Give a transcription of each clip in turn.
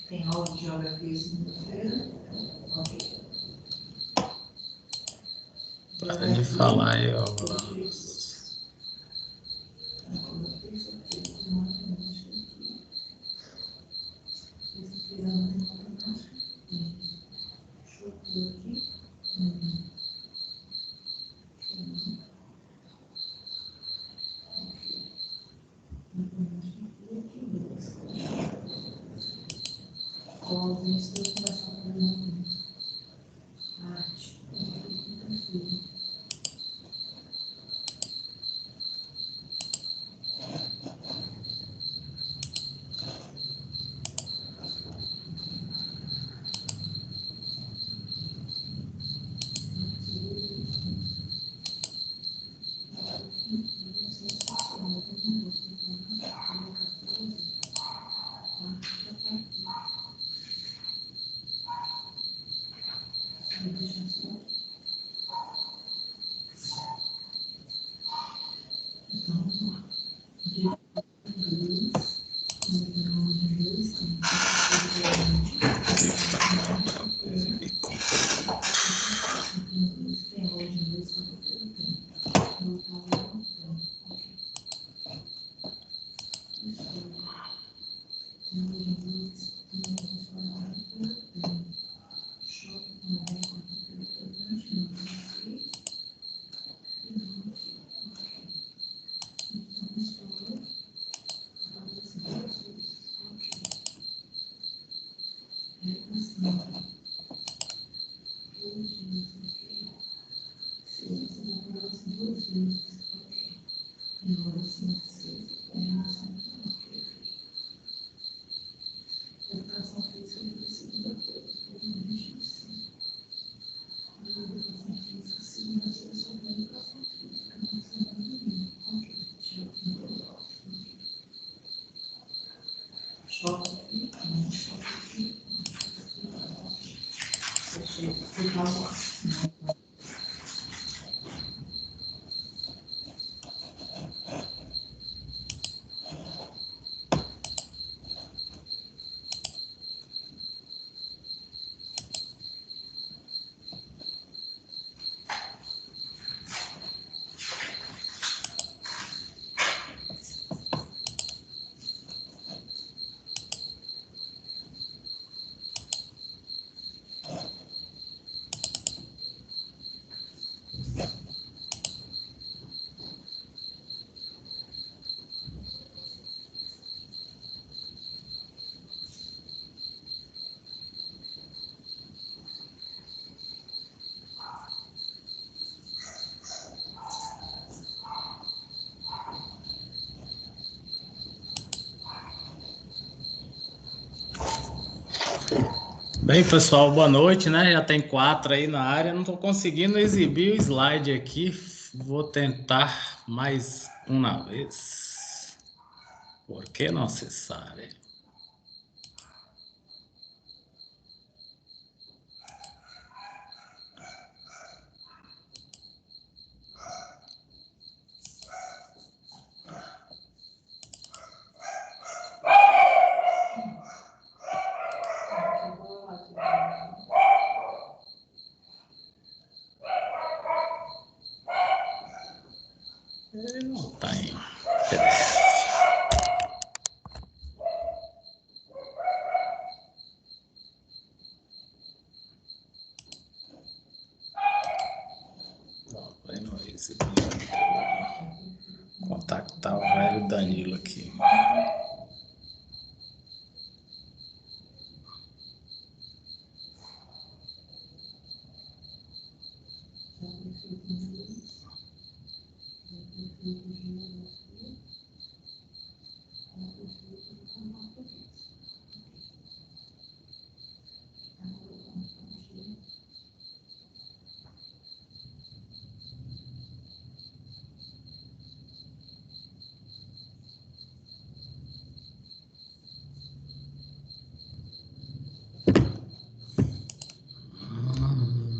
Tem aula de geografia segunda-feira? Ok. Para de falar aí, ó. Bem, pessoal, boa noite, né? Já tem 4 aí na área. Não estou conseguindo exibir o slide aqui. Vou tentar mais uma vez. Por que não se sabe? Não tem. Vai não exibir. Contactar o velho Danilo aqui.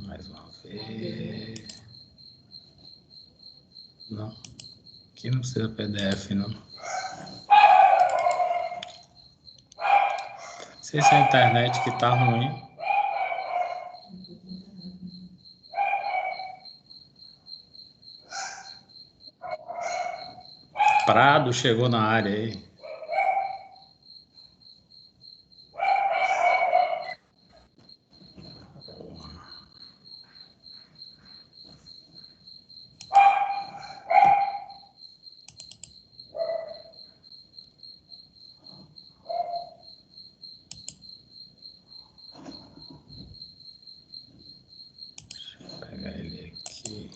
Mais uma vez. Não. aqui, não precisa PDF, não. Não sei se é a internet que tá ruim. Prado chegou na área aí. Deixa eu pegar ele aqui.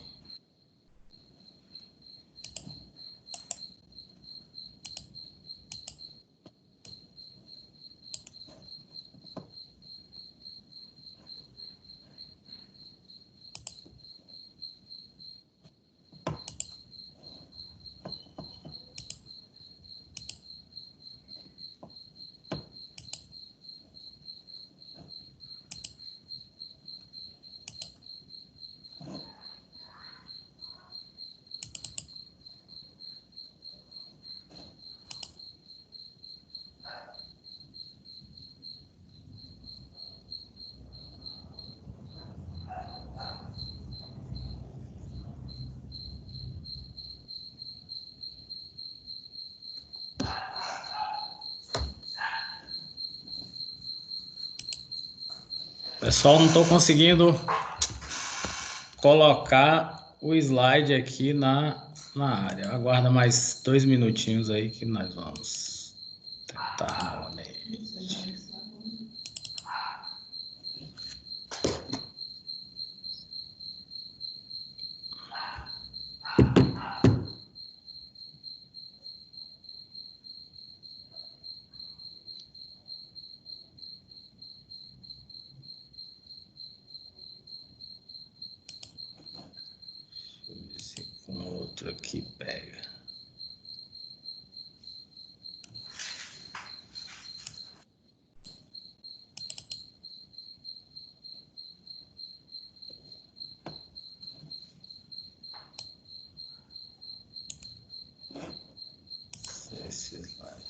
Pessoal, não estou conseguindo colocar o slide aqui na área. Aguarda mais 2 minutinhos aí que nós vamos tentar novamente. Deixa eu ver se com outro aqui pega. Esse slide.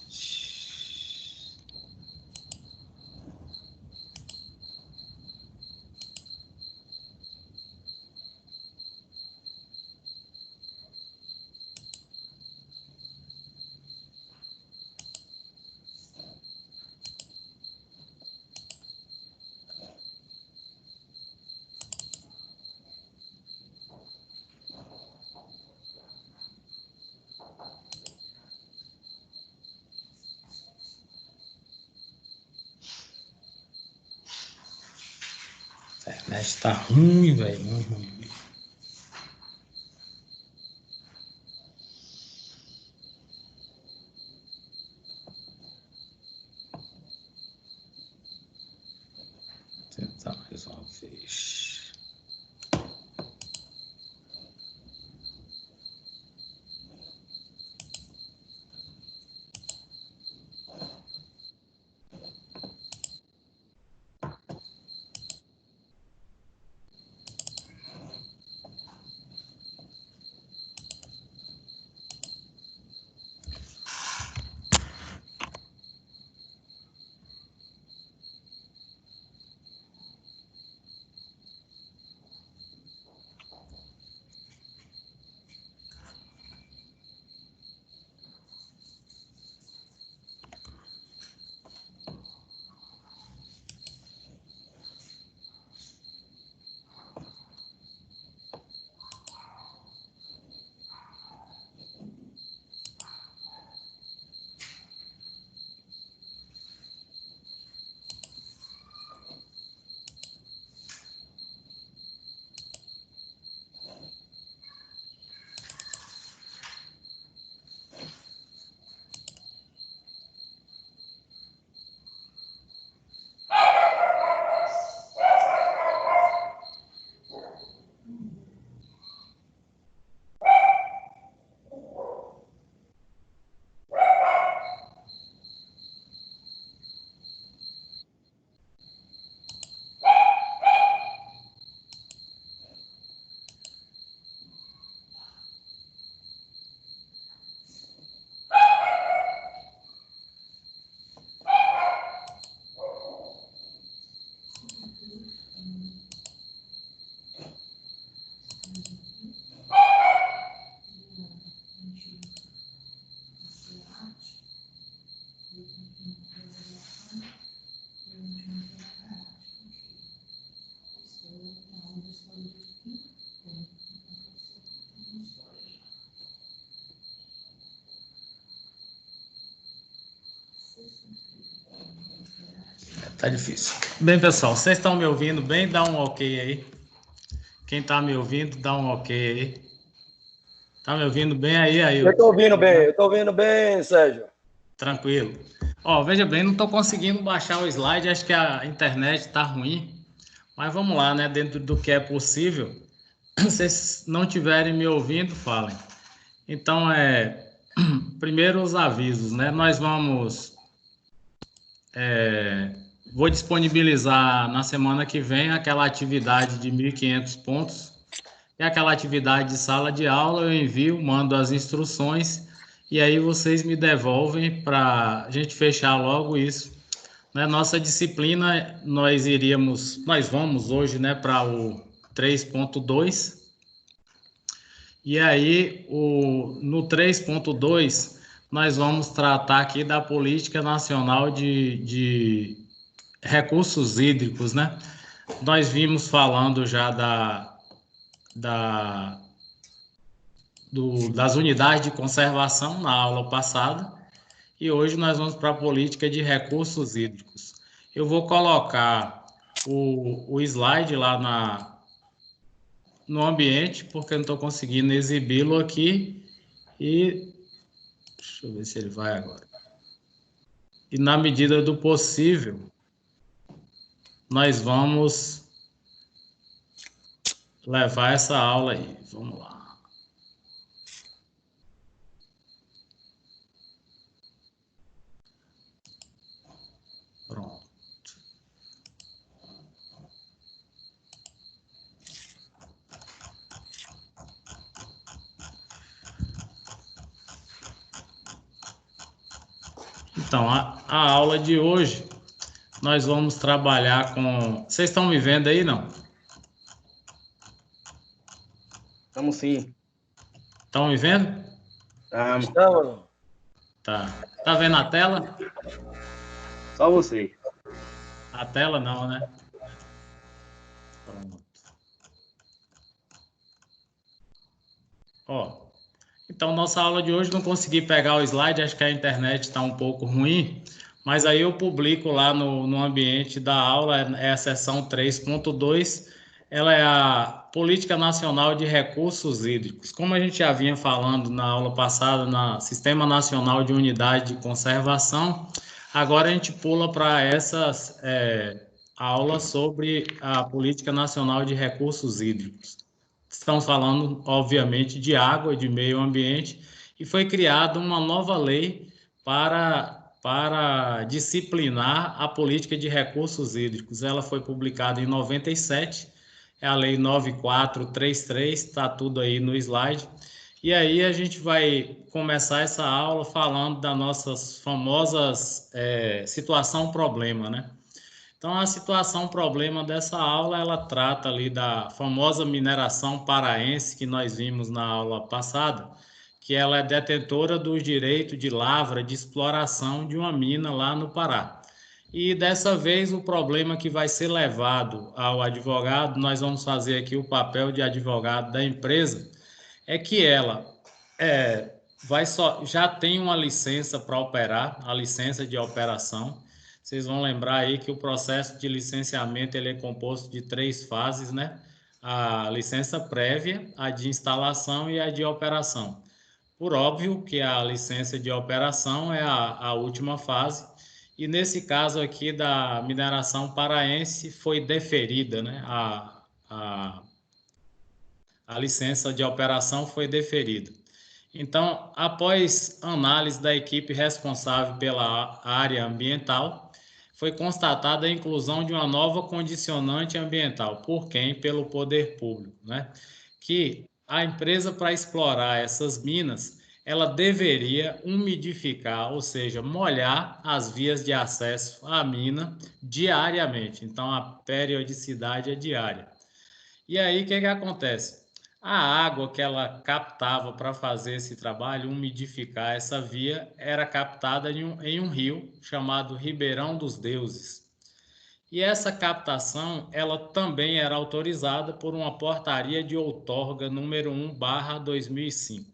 A internet tá ruim, velho. Muito ruim. Vou tentar mais uma vez. Tá difícil. Bem, pessoal, vocês estão me ouvindo bem? Dá um ok aí. Quem está me ouvindo, dá um ok aí. Tá me ouvindo bem aí, aí? Eu estou ouvindo bem, Sérgio. Tranquilo. Ó, veja bem, não estou conseguindo baixar o slide, acho que a internet está ruim. Mas vamos lá, né? Dentro do que é possível. Se vocês não estiverem me ouvindo, falem. Então, primeiro os avisos, né? Nós vamos... vou disponibilizar na semana que vem aquela atividade de 1.500 pontos. E aquela atividade de sala de aula eu envio, mando as instruções e aí vocês me devolvem para a gente fechar logo isso. Na nossa disciplina, nós vamos hoje, né, para o 3.2. E aí, no 3.2, nós vamos tratar aqui da Política Nacional de Recursos Hídricos, né? Nós vimos falando já das unidades de conservação na aula passada e hoje nós vamos para a política de recursos hídricos. Eu vou colocar o slide lá no ambiente, porque eu não estou conseguindo exibi-lo aqui e deixa eu ver se ele vai agora. E na medida do possível, nós vamos levar essa aula aí. Vamos lá. Pronto. Então, a aula de hoje, nós vamos trabalhar com... Vocês estão me vendo aí, não? Estamos sim. Estão me vendo? Estamos. Tá. Tá vendo a tela? Só você. A tela não, né? Pronto. Ó, então nossa aula de hoje não consegui pegar o slide, acho que a internet está um pouco ruim, mas aí eu publico lá no ambiente da aula, é a seção 3.2, ela é a Política Nacional de Recursos Hídricos. Como a gente já vinha falando na aula passada, no Sistema Nacional de Unidade de Conservação, agora a gente pula para essas aulas sobre a Política Nacional de Recursos Hídricos. Estamos falando, obviamente, de água e de meio ambiente, e foi criada uma nova lei para disciplinar a política de recursos hídricos. Ela foi publicada em 97, é a Lei 9433, está tudo aí no slide. E aí a gente vai começar essa aula falando da nossa famosa situação problema, né? Então, a situação problema dessa aula, ela trata ali da famosa mineração paraense que nós vimos na aula passada, que ela é detentora do direito de lavra, de exploração de uma mina lá no Pará. E dessa vez o problema que vai ser levado ao advogado, nós vamos fazer aqui o papel de advogado da empresa, é que ela já tem uma licença para operar, a licença de operação. Vocês vão lembrar aí que o processo de licenciamento ele é composto de 3 fases, né? A licença prévia, a de instalação e a de operação. Por óbvio que a licença de operação é a última fase, e nesse caso aqui da mineração paraense foi deferida, né? A licença de operação foi deferida. Então, após análise da equipe responsável pela área ambiental, foi constatada a inclusão de uma nova condicionante ambiental. Por quem? Pelo poder público, né? Que a empresa, para explorar essas minas, ela deveria umidificar, ou seja, molhar as vias de acesso à mina diariamente. Então, a periodicidade é diária. E aí, o que acontece? A água que ela captava para fazer esse trabalho, umidificar essa via, era captada em um rio chamado Ribeirão dos Deuses. E essa captação, ela também era autorizada por uma portaria de outorga número 1/2005.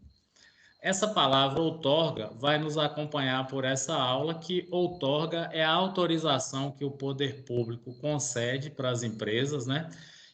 Essa palavra outorga vai nos acompanhar por essa aula, que outorga é a autorização que o poder público concede para as empresas, né,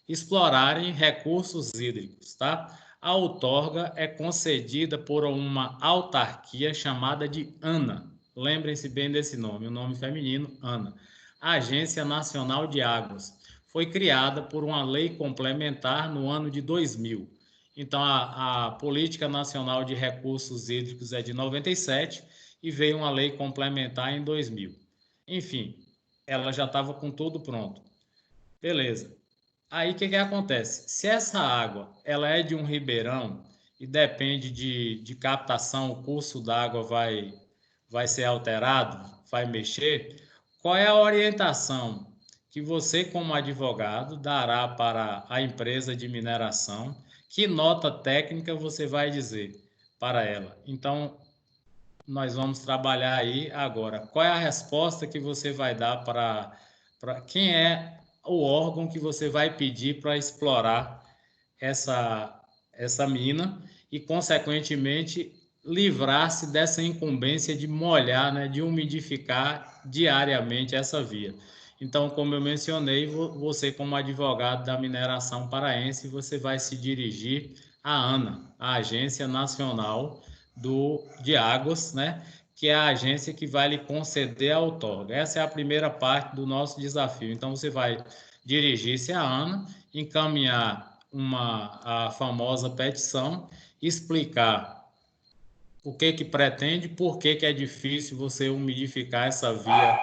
explorarem recursos hídricos, tá? A outorga é concedida por uma autarquia chamada de ANA. Lembrem-se bem desse nome, o nome feminino, ANA. Agência Nacional de Águas. Foi criada por uma lei complementar no ano de 2000. Então, a Política Nacional de Recursos Hídricos é de 97 e veio uma lei complementar em 2000. Enfim, ela já estava com tudo pronto. Beleza. Aí, o que acontece? Se essa água ela é de um ribeirão e depende de captação, o curso d'água vai ser alterado, vai mexer, qual é a orientação que você, como advogado, dará para a empresa de mineração? Que nota técnica você vai dizer para ela? Então, nós vamos trabalhar aí agora. Qual é a resposta que você vai dar para quem é o órgão que você vai pedir para explorar essa mina e, consequentemente, livrar-se dessa incumbência de molhar, né, de umidificar diariamente essa via. Então, como eu mencionei, você, como advogado da mineração paraense, você vai se dirigir à ANA, a Agência Nacional de Águas, né, que é a agência que vai lhe conceder a outorga. Essa é a primeira parte do nosso desafio. Então, você vai dirigir-se à ANA, encaminhar a famosa petição, explicar o que pretende, por que é difícil você umidificar essa via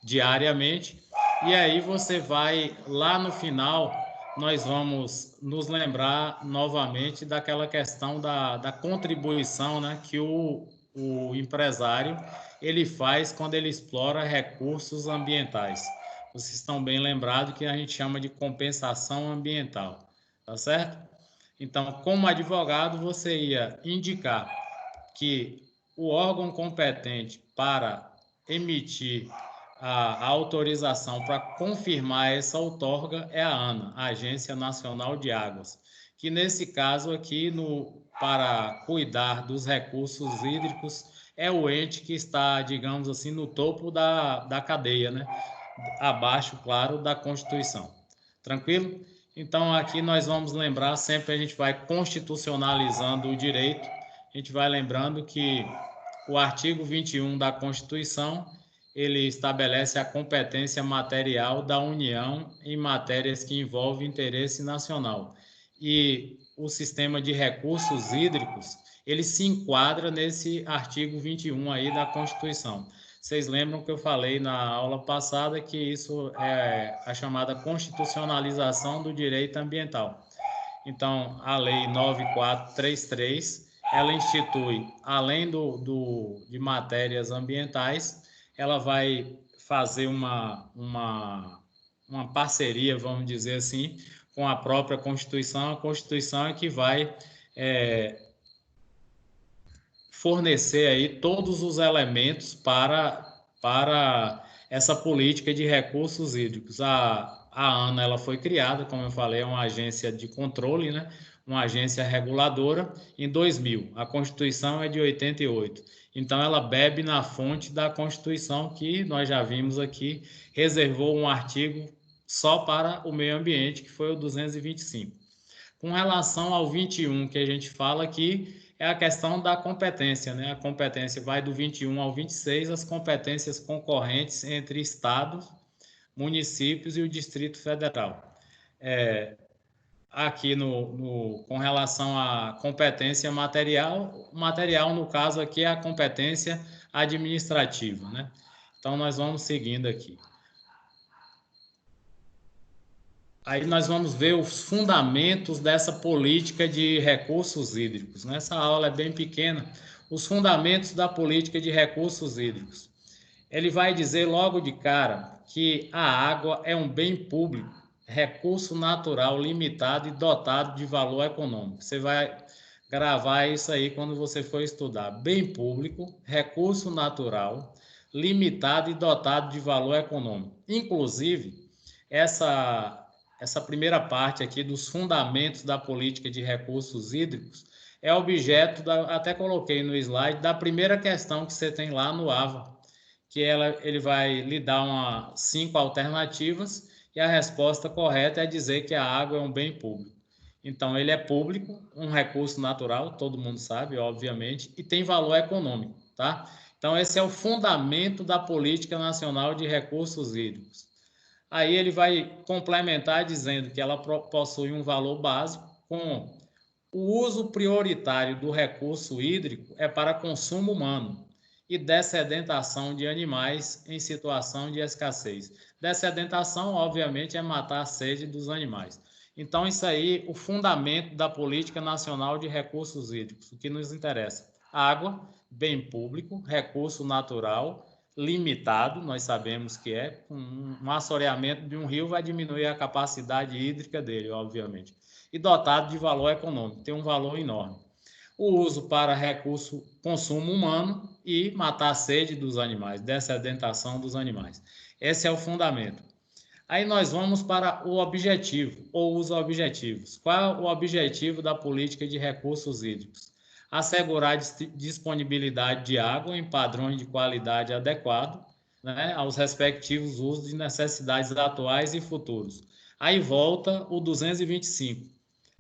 diariamente, e aí você vai, lá no final, nós vamos nos lembrar novamente daquela questão da contribuição, né, que o empresário ele faz quando ele explora recursos ambientais. Vocês estão bem lembrados que a gente chama de compensação ambiental, tá certo? Então, como advogado, você ia indicar que o órgão competente para emitir a autorização para confirmar essa outorga é a ANA, a Agência Nacional de Águas, que nesse caso aqui, para cuidar dos recursos hídricos, é o ente que está, digamos assim, no topo da cadeia, né? Abaixo, claro, da Constituição. Tranquilo? Então, aqui nós vamos lembrar, sempre a gente vai constitucionalizando o direito, a gente vai lembrando que o artigo 21 da Constituição, ele estabelece a competência material da União em matérias que envolvem interesse nacional. E o sistema de recursos hídricos, ele se enquadra nesse artigo 21 aí da Constituição. Vocês lembram que eu falei na aula passada que isso é a chamada constitucionalização do direito ambiental. Então, a Lei 9433, ela institui, além de matérias ambientais, ela vai fazer uma parceria, vamos dizer assim, com a própria Constituição. A Constituição é que vai fornecer aí todos os elementos para essa política de recursos hídricos. A ANA ela foi criada, como eu falei, é uma agência de controle, né? Uma agência reguladora em 2000. A Constituição é de 88. Então, ela bebe na fonte da Constituição, que nós já vimos aqui, reservou um artigo só para o meio ambiente, que foi o 225. Com relação ao 21, que a gente fala aqui, é a questão da competência, né? A competência vai do 21 ao 26, as competências concorrentes entre estados, municípios e o Distrito Federal. Aqui com relação à competência material no caso aqui é a competência administrativa, né? Então, nós vamos seguindo aqui. Aí nós vamos ver os fundamentos dessa política de recursos hídricos. Essa aula é bem pequena. Os fundamentos da política de recursos hídricos. Ele vai dizer logo de cara que a água é um bem público recurso natural limitado e dotado de valor econômico. Você vai gravar isso aí quando você for estudar. Bem público, recurso natural, limitado e dotado de valor econômico. Inclusive, essa primeira parte aqui dos fundamentos da política de recursos hídricos é objeto, até coloquei no slide, da primeira questão que você tem lá no AVA, que ele vai lhe dar 5 alternativas e a resposta correta é dizer que a água é um bem público. Então, ele é público, um recurso natural, todo mundo sabe, obviamente, e tem valor econômico, tá? Então, esse é o fundamento da Política Nacional de Recursos Hídricos. Aí ele vai complementar dizendo que ela possui um valor básico com o uso prioritário do recurso hídrico é para consumo humano e dessedentação de animais em situação de escassez. Dessedentação, obviamente, é matar a sede dos animais. Então, isso aí, o fundamento da Política Nacional de Recursos Hídricos, o que nos interessa. Água, bem público, recurso natural, limitado, nós sabemos que é, um assoreamento de um rio vai diminuir a capacidade hídrica dele, obviamente. E dotado de valor econômico, tem um valor enorme. O uso para recurso consumo humano e matar a sede dos animais, dessedentação dos animais. Esse é o fundamento. Aí nós vamos para o objetivo, ou os objetivos. Qual é o objetivo da política de recursos hídricos? Assegurar disponibilidade de água em padrões de qualidade adequado, né, aos respectivos usos de necessidades atuais e futuros. Aí volta o 225.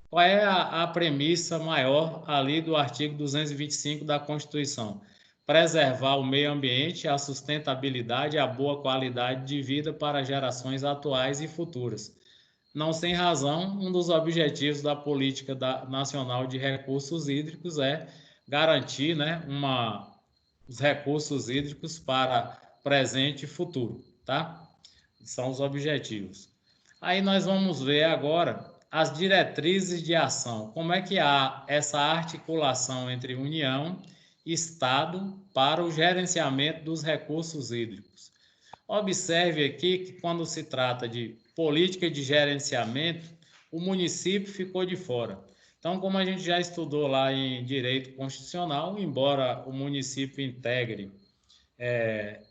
Qual é a premissa maior ali do artigo 225 da Constituição? Preservar o meio ambiente, a sustentabilidade e a boa qualidade de vida para gerações atuais e futuras. Não sem razão, um dos objetivos da Política Nacional de Recursos Hídricos é garantir, né, os recursos hídricos para presente e futuro, tá? São os objetivos. Aí nós vamos ver agora as diretrizes de ação. Como é que há essa articulação entre União e Estado para o gerenciamento dos recursos hídricos? Observe aqui que quando se trata de política de gerenciamento, o município ficou de fora. Então, como a gente já estudou lá em direito constitucional, embora o município integre é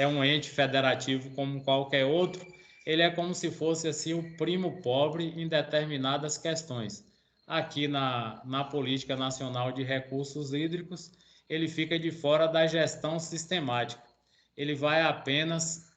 um ente federativo como qualquer outro, ele é como se fosse assim o primo pobre em determinadas questões. Aqui na Política Nacional de Recursos Hídricos, ele fica de fora da gestão sistemática. Ele vai apenas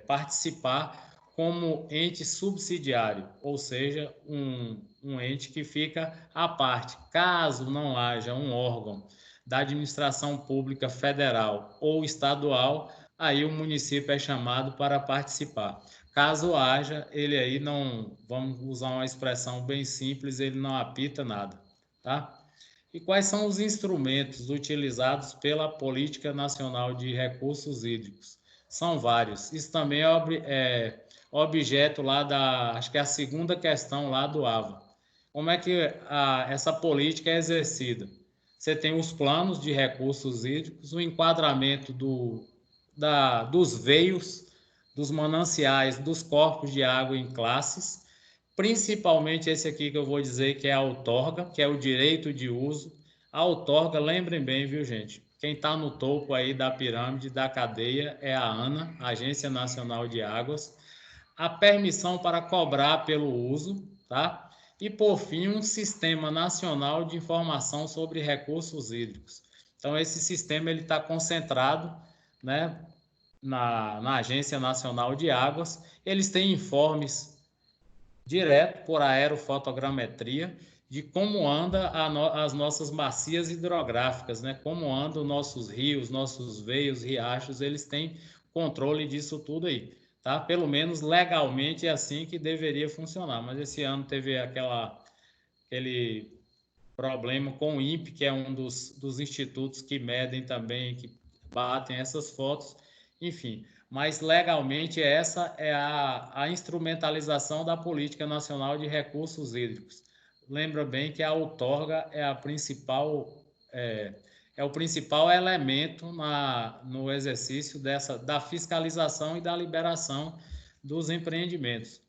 participar como ente subsidiário, ou seja, um ente que fica à parte. Caso não haja um órgão da administração pública federal ou estadual, aí o município é chamado para participar. Caso haja, ele aí não, vamos usar uma expressão bem simples, ele não apita nada, tá? E quais são os instrumentos utilizados pela Política Nacional de Recursos Hídricos? São vários. Isso também é objeto lá acho que é a segunda questão lá do AVA. Como é que essa política é exercida? Você tem os planos de recursos hídricos, o enquadramento dos veios, dos mananciais, dos corpos de água em classes, principalmente esse aqui que eu vou dizer que é a outorga, que é o direito de uso. A outorga, lembrem bem, viu, gente? Quem está no topo aí da pirâmide da cadeia é a ANA, Agência Nacional de Águas. A permissão para cobrar pelo uso, tá? E, por fim, um Sistema Nacional de Informação sobre Recursos Hídricos. Então, esse sistema está concentrado, né, na Agência Nacional de Águas. Eles têm informes direto por aerofotogrametria de como anda as nossas bacias hidrográficas, né? Como andam nossos rios, nossos veios, riachos, eles têm controle disso tudo aí, tá? Pelo menos legalmente é assim que deveria funcionar, mas esse ano teve aquele problema com o INPE, que é um dos institutos que medem também, que batem essas fotos, enfim. Mas legalmente essa é a instrumentalização da Política Nacional de Recursos Hídricos. Lembra bem que a outorga é a principal é o principal elemento no exercício da fiscalização e da liberação dos empreendimentos.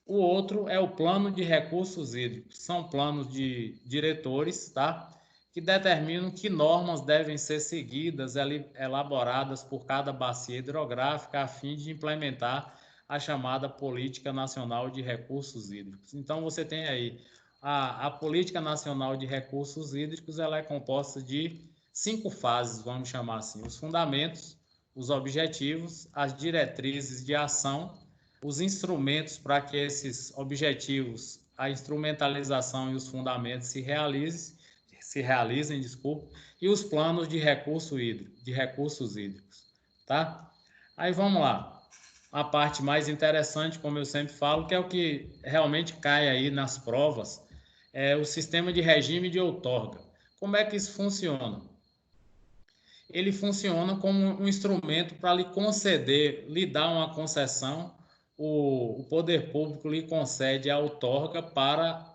O outro é o plano de recursos hídricos. São planos de diretores, tá? Que determinam que normas devem ser seguidas, elaboradas por cada bacia hidrográfica, a fim de implementar a chamada Política Nacional de Recursos Hídricos. Então, você tem aí a Política Nacional de Recursos Hídricos, ela é composta de 5 fases, vamos chamar assim: os fundamentos, os objetivos, as diretrizes de ação, os instrumentos para que esses objetivos, a instrumentalização e os fundamentos se realizem, e os planos de recursos hídricos, tá? Aí vamos lá. A parte mais interessante, como eu sempre falo, que é o que realmente cai aí nas provas, é o sistema de regime de outorga. Como é que isso funciona? Ele funciona como um instrumento para lhe dar uma concessão. O poder público lhe concede a outorga para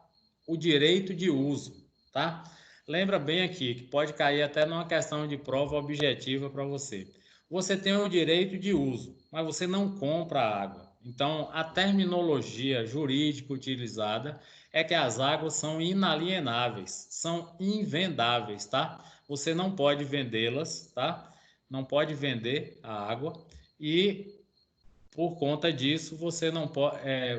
o direito de uso, tá? Lembra bem aqui, que pode cair até numa questão de prova objetiva para você. Você tem o direito de uso, mas você não compra a água. Então, a terminologia jurídica utilizada é que as águas são inalienáveis, são invendáveis, tá? Você não pode vendê-las, tá? Não pode vender a água e, por conta disso, você não pode,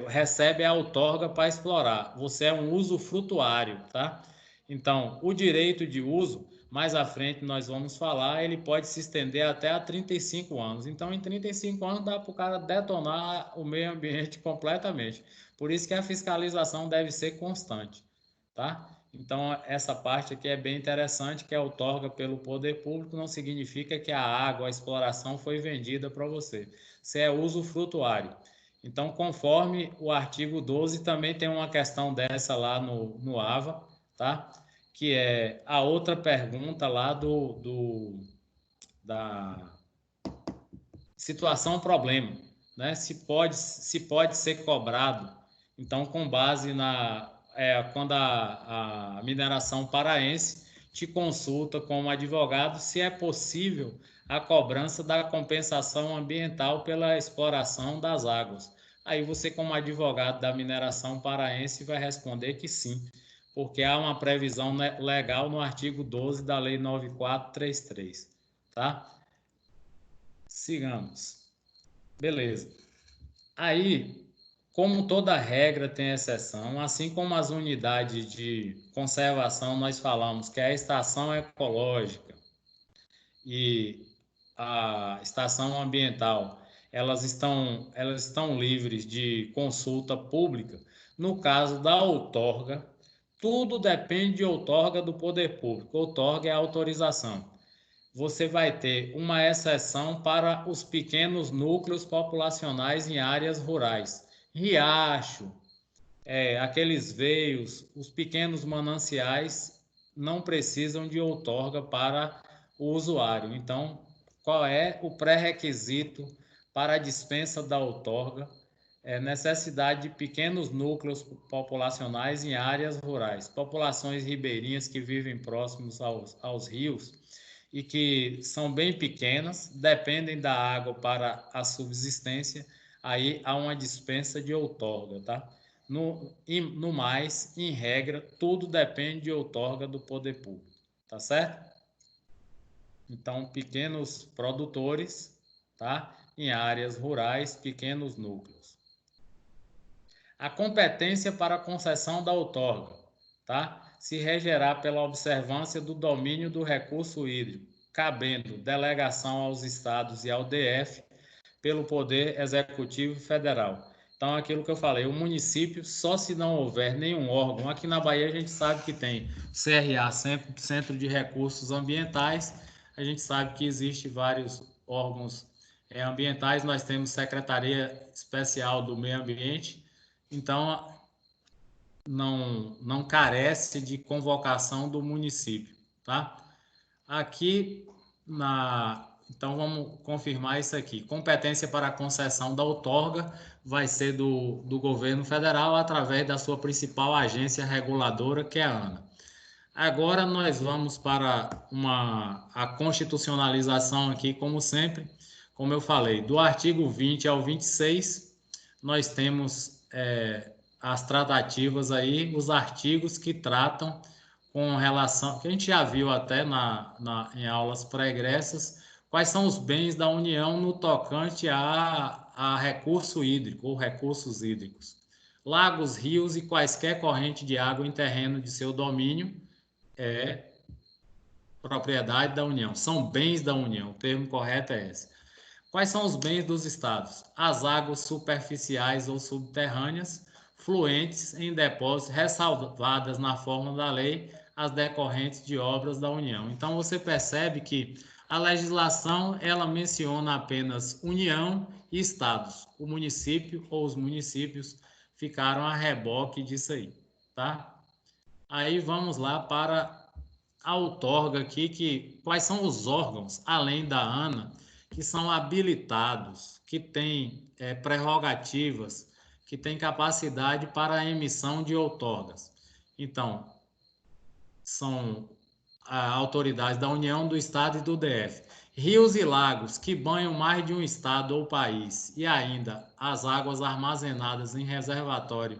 recebe a outorga para explorar. Você é um usufrutuário, tá? Então, o direito de uso, mais à frente nós vamos falar, ele pode se estender até a 35 anos. Então, em 35 anos dá para o cara detonar o meio ambiente completamente. Por isso que a fiscalização deve ser constante, tá? Então, essa parte aqui é bem interessante, que a outorga pelo poder público não significa que a água, a exploração foi vendida para você. Você é usufrutuário. Então, conforme o artigo 12, também tem uma questão dessa lá no AVA, tá? Que é a outra pergunta lá da situação problema, né? Se pode ser cobrado. Então, com base quando a mineração paraense te consulta como advogado se é possível a cobrança da compensação ambiental pela exploração das águas. Aí você, como advogado da mineração paraense, vai responder que sim, porque há uma previsão legal no artigo 12 da Lei 9433, tá? Sigamos. Beleza. Aí, como toda regra tem exceção, assim como as unidades de conservação, nós falamos que a estação ecológica e a estação ambiental, elas estão livres de consulta pública. No caso da outorga, tudo depende de outorga do poder público. Outorga é a autorização. Você vai ter uma exceção para os pequenos núcleos populacionais em áreas rurais. Riacho, aqueles veios, os pequenos mananciais não precisam de outorga para o usuário. Então, qual é o pré-requisito para a dispensa da outorga? É necessidade de pequenos núcleos populacionais em áreas rurais, populações ribeirinhas que vivem próximos aos rios e que são bem pequenas, dependem da água para a subsistência, aí há uma dispensa de outorga, tá? No mais, em regra, tudo depende de outorga do poder público, tá certo? Então, pequenos produtores, tá? Em áreas rurais, pequenos núcleos. A competência para a concessão da outorga, tá? Se regerá pela observância do domínio do recurso hídrico, cabendo delegação aos estados e ao DF pelo Poder Executivo Federal. Então, aquilo que eu falei, o município, só se não houver nenhum órgão, aqui na Bahia a gente sabe que tem CRA, Centro de Recursos Ambientais, a gente sabe que existe vários órgãos ambientais, nós temos Secretaria Especial do Meio Ambiente, então não carece de convocação do município, tá? Aqui então vamos confirmar isso aqui. Competência para a concessão da outorga vai ser do governo federal através da sua principal agência reguladora, que é a ANA. Agora nós vamos para a constitucionalização aqui, como sempre. Como eu falei, do artigo 20 ao 26, nós temos as tratativas aí, os artigos que tratam com relação, que a gente já viu até em aulas pregressas, quais são os bens da União no tocante a recurso hídrico ou recursos hídricos. Lagos, rios e quaisquer corrente de água em terreno de seu domínio é propriedade da União, são bens da União, o termo correto é esse. Quais são os bens dos estados? As águas superficiais ou subterrâneas, fluentes em depósitos, ressalvadas na forma da lei, as decorrentes de obras da União. Então, você percebe que a legislação, ela menciona apenas União e estados. O município ou os municípios ficaram a reboque disso aí, tá? Aí vamos lá para a outorga aqui, quais são os órgãos, além da ANA, que são habilitados, que têm prerrogativas, que têm capacidade para a emissão de outorgas. Então, são autoridades da União, do Estado e do DF. Rios e lagos que banham mais de um estado ou país, e ainda as águas armazenadas em reservatório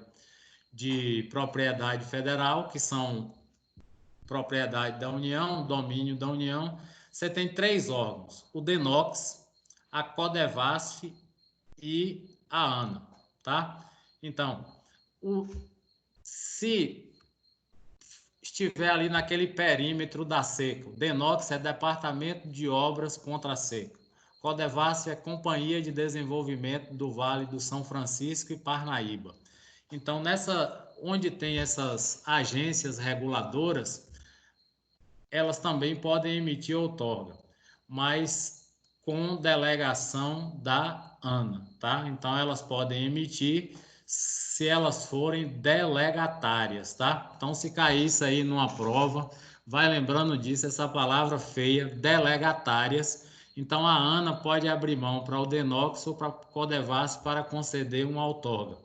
de propriedade federal, que são propriedade da União, domínio da União. Você tem 3 órgãos, o DENOX, a CODEVASF e a ANA, tá? Então, se estiver ali naquele perímetro da seca, o DENOX é Departamento de Obras contra a Seca, CODEVASF é Companhia de Desenvolvimento do Vale do São Francisco e Parnaíba. Então, onde tem essas agências reguladoras, elas também podem emitir outorga, mas com delegação da ANA, tá? Então, elas podem emitir se elas forem delegatárias, tá? Então, se cair isso aí numa prova, vai lembrando disso, essa palavra feia, delegatárias. Então, a ANA pode abrir mão para o DENOX ou para o CODEVASF para conceder uma outorga,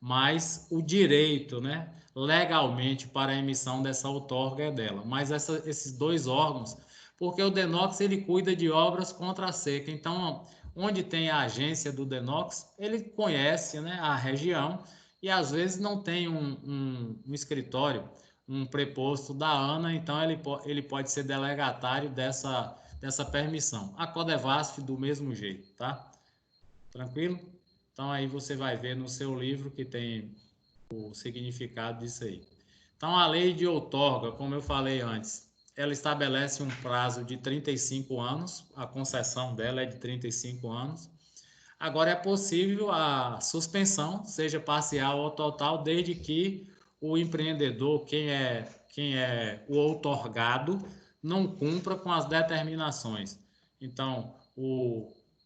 mas o direito, né, legalmente para a emissão dessa outorga é dela. Mas esses 2 órgãos, porque o DENOX ele cuida de obras contra a seca, então onde tem a agência do DENOX, ele conhece, né, a região e às vezes não tem um escritório, um preposto da ANA, então ele pode ser delegatário dessa permissão. A CODEVASF do mesmo jeito, tá? Tranquilo? Então aí você vai ver no seu livro que tem o significado disso aí. Então a lei de outorga, como eu falei antes, ela estabelece um prazo de 35 anos, a concessão dela é de 35 anos. Agora é possível a suspensão, seja parcial ou total, desde que o empreendedor, quem é o outorgado, não cumpra com as determinações. Então,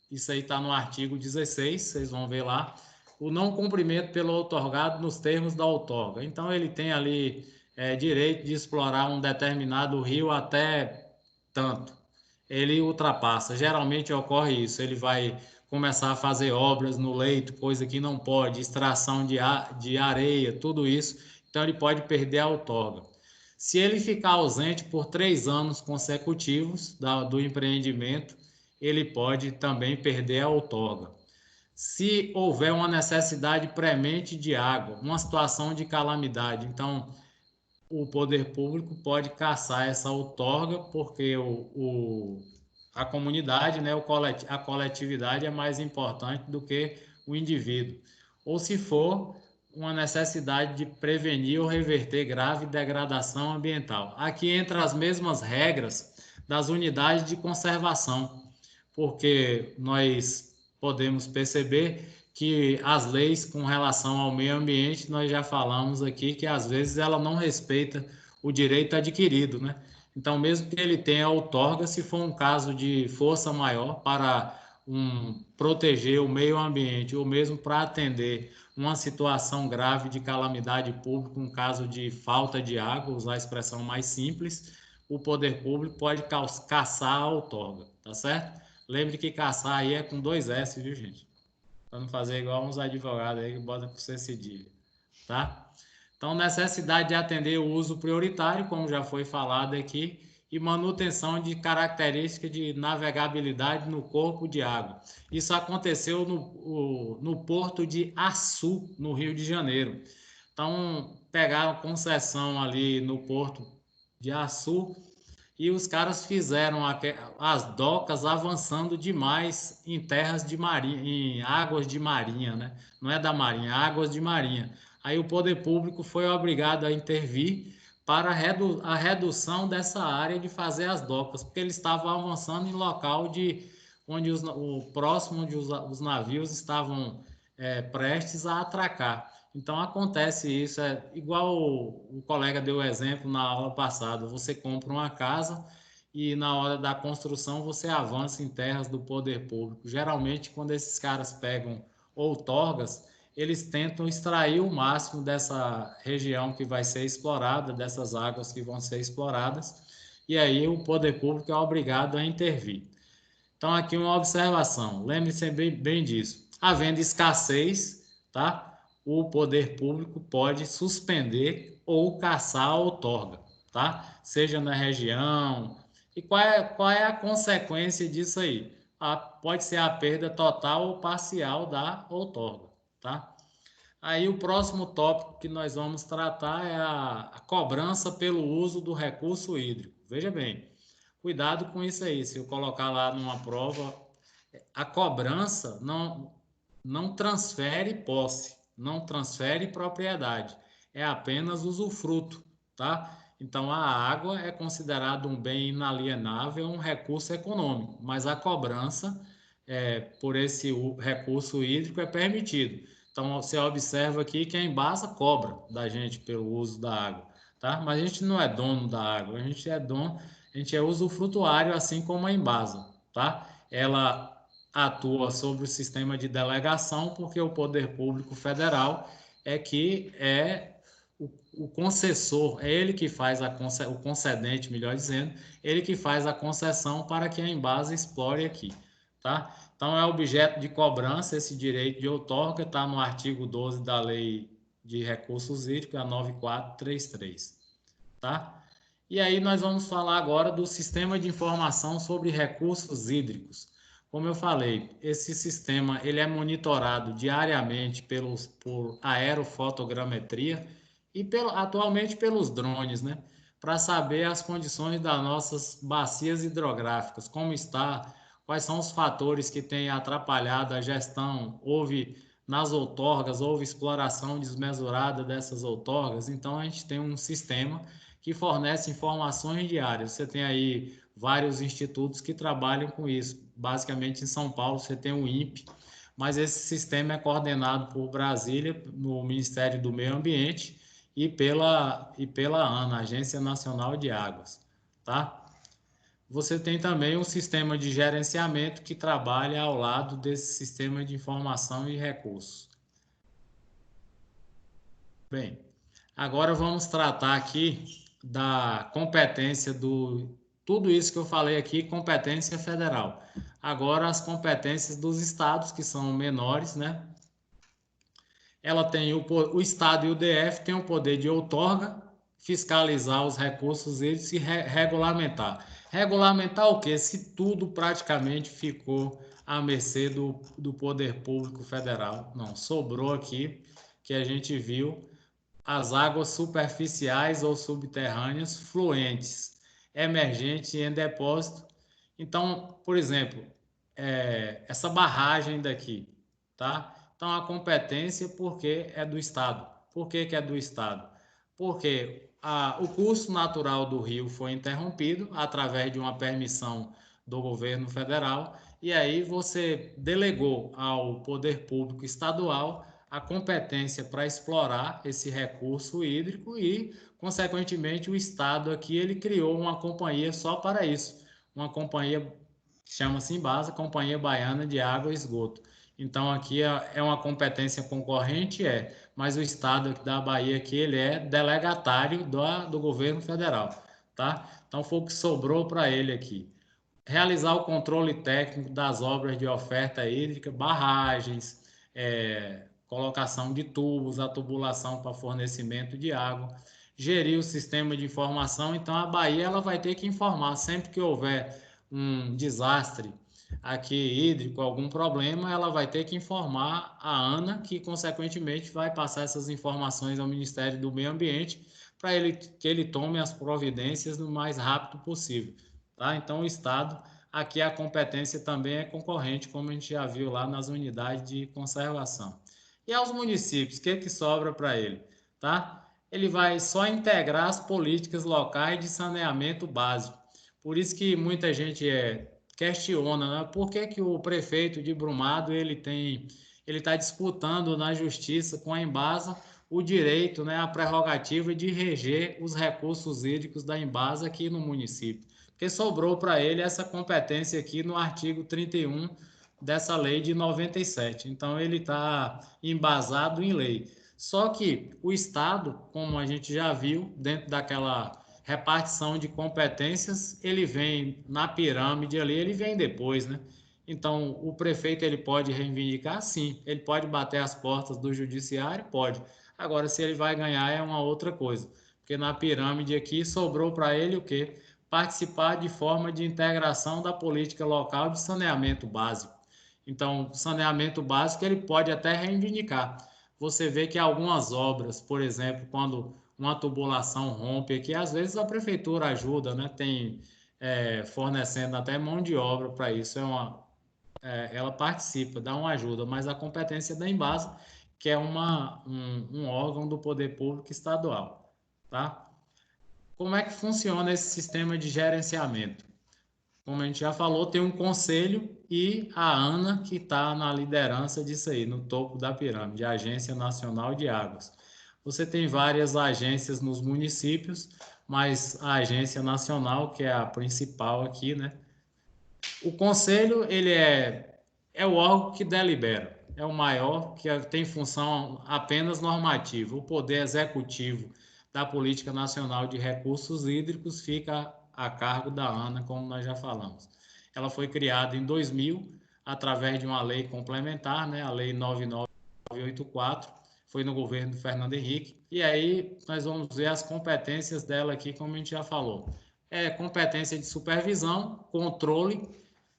isso aí está no artigo 16, vocês vão ver lá, o não cumprimento pelo outorgado nos termos da outorga. Então, ele tem ali direito de explorar um determinado rio até tanto. Ele ultrapassa. Geralmente ocorre isso, ele vai começar a fazer obras no leito, coisa que não pode, extração de areia, tudo isso. Então, ele pode perder a outorga. Se ele ficar ausente por 3 anos consecutivos do empreendimento, ele pode também perder a outorga. Se houver uma necessidade premente de água, uma situação de calamidade, então o poder público pode cassar essa outorga, porque a comunidade, né, a coletividade é mais importante do que o indivíduo. Ou se for uma necessidade de prevenir ou reverter grave degradação ambiental. Aqui entra as mesmas regras das unidades de conservação, porque nós podemos perceber que as leis com relação ao meio ambiente, nós já falamos aqui que às vezes ela não respeita o direito adquirido, né? Então, mesmo que ele tenha outorga, se for um caso de força maior para proteger o meio ambiente ou mesmo para atender uma situação grave de calamidade pública, um caso de falta de água, usar a expressão mais simples, o poder público pode cassar a outorga, tá certo? Lembre que caçar aí é com 2 S, viu, gente? Para não fazer igual uns advogados aí que botam por ser cedilha, tá? Então, necessidade de atender o uso prioritário, como já foi falado aqui, e manutenção de características de navegabilidade no corpo de água. Isso aconteceu no porto de Açu, no Rio de Janeiro. Então, pegaram concessão ali no porto de Açu e os caras fizeram as docas avançando demais em terras de marinha, em águas de marinha, né? Não é da marinha, águas de marinha. Aí o poder público foi obrigado a intervir para a redução dessa área de fazer as docas, porque eles estavam avançando em local onde o próximo onde os navios estavam prestes a atracar. Então acontece isso, é igual o colega deu o exemplo na aula passada, você compra uma casa e na hora da construção você avança em terras do poder público. Geralmente quando esses caras pegam outorgas, eles tentam extrair o máximo dessa região que vai ser explorada, dessas águas que vão ser exploradas, e aí o poder público é obrigado a intervir. Então aqui uma observação, lembre-se bem disso. Havendo escassez, tá? O poder público pode suspender ou cassar a outorga, tá? Seja na região. E qual é a consequência disso aí? Pode ser a perda total ou parcial da outorga, tá? Aí o próximo tópico que nós vamos tratar é a cobrança pelo uso do recurso hídrico. Veja bem, cuidado com isso aí. Se eu colocar lá numa prova, a cobrança não transfere posse, não transfere propriedade, é apenas usufruto, tá? Então a água é considerada um bem inalienável, um recurso econômico, mas a cobrança por esse recurso hídrico é permitido. Então você observa aqui que a Embasa cobra da gente pelo uso da água, tá? Mas a gente não é dono da água, a gente é usufrutuário assim como a Embasa, tá? Ela atua sobre o sistema de delegação, porque o poder público federal é o concessor, é ele que faz o concedente, melhor dizendo, ele que faz a concessão para que a Embasa explore aqui, tá? Então é objeto de cobrança esse direito de outorga, está no artigo 12 da Lei de Recursos Hídricos, a 9433, tá? E aí nós vamos falar agora do Sistema de Informação sobre Recursos Hídricos. Como eu falei, esse sistema ele é monitorado diariamente por aerofotogrametria e atualmente pelos drones, né? Para saber as condições das nossas bacias hidrográficas, como está, quais são os fatores que têm atrapalhado a gestão, nas outorgas, houve exploração desmesurada dessas outorgas, então a gente tem um sistema que fornece informações diárias. Você tem aí vários institutos que trabalham com isso. Basicamente, em São Paulo, você tem o INPE, mas esse sistema é coordenado por Brasília, no Ministério do Meio Ambiente, e pela ANA, Agência Nacional de Águas, tá? Você tem também um sistema de gerenciamento que trabalha ao lado desse sistema de informação e recursos. Bem, agora vamos tratar aqui da competência tudo isso que eu falei aqui, competência federal. Agora as competências dos estados, que são menores, né? Ela tem o estado e o DF tem o poder de outorga, fiscalizar os recursos hídricos e regulamentar. Regulamentar o quê? Se tudo praticamente ficou à mercê do poder público federal. Não, sobrou aqui que a gente viu as águas superficiais ou subterrâneas fluentes, emergentes e em depósito. Então, por exemplo, essa barragem daqui, tá? Então, a competência, porque é do Estado. Por que é do Estado? Porque o curso natural do rio foi interrompido através de uma permissão do governo federal, e aí você delegou ao poder público estadual a competência para explorar esse recurso hídrico e, consequentemente, o Estado aqui ele criou uma companhia só para isso, uma companhia chama-se Embasa, Companhia Baiana de Água e Esgoto. Então aqui é uma competência concorrente, mas o Estado da Bahia aqui ele é delegatário do governo federal, tá? Então foi o que sobrou para ele aqui. Realizar o controle técnico das obras de oferta hídrica, barragens, colocação de tubos, a tubulação para fornecimento de água, gerir o sistema de informação. Então, a Bahia ela vai ter que informar sempre que houver um desastre aqui hídrico, algum problema, ela vai ter que informar a ANA, que consequentemente vai passar essas informações ao Ministério do Meio Ambiente para que ele tome as providências no mais rápido possível. Tá? Então, o Estado, aqui a competência também é concorrente, como a gente já viu lá nas unidades de conservação. E aos municípios, o que sobra para ele? Tá? Ele vai só integrar as políticas locais de saneamento básico. Por isso que muita gente questiona, né? Por que o prefeito de Brumado ele está disputando na justiça com a Embasa o direito, né, a prerrogativa de reger os recursos hídricos da Embasa aqui no município? Porque sobrou para ele essa competência aqui no artigo 31 dessa lei de 97. Então, ele está embasado em lei. Só que o Estado, como a gente já viu, dentro daquela repartição de competências, ele vem na pirâmide ali, ele vem depois, né? Então, o prefeito ele pode reivindicar, sim. Ele pode bater as portas do judiciário, pode. Agora, se ele vai ganhar é uma outra coisa. Porque na pirâmide aqui sobrou para ele o quê? Participar de forma de integração da política local de saneamento básico. Então, saneamento básico ele pode até reivindicar. Você vê que algumas obras, por exemplo, quando uma tubulação rompe aqui, às vezes a prefeitura ajuda, né? Tem fornecendo até mão de obra para isso. Ela participa, dá uma ajuda, mas a competência da Embasa, que é um órgão do poder público estadual. Tá? Como é que funciona esse sistema de gerenciamento? Como a gente já falou, tem um conselho e a ANA que está na liderança disso aí, no topo da pirâmide, a Agência Nacional de Águas. Você tem várias agências nos municípios, mas a Agência Nacional, que é a principal aqui, né? O conselho, ele é o órgão que delibera, é o maior, que tem função apenas normativa. O poder executivo da Política Nacional de Recursos Hídricos fica a cargo da ANA, como nós já falamos. Ela foi criada em 2000, através de uma lei complementar, né? A Lei 9984, foi no governo do Fernando Henrique, e aí nós vamos ver as competências dela aqui, como a gente já falou. Competência de supervisão, controle,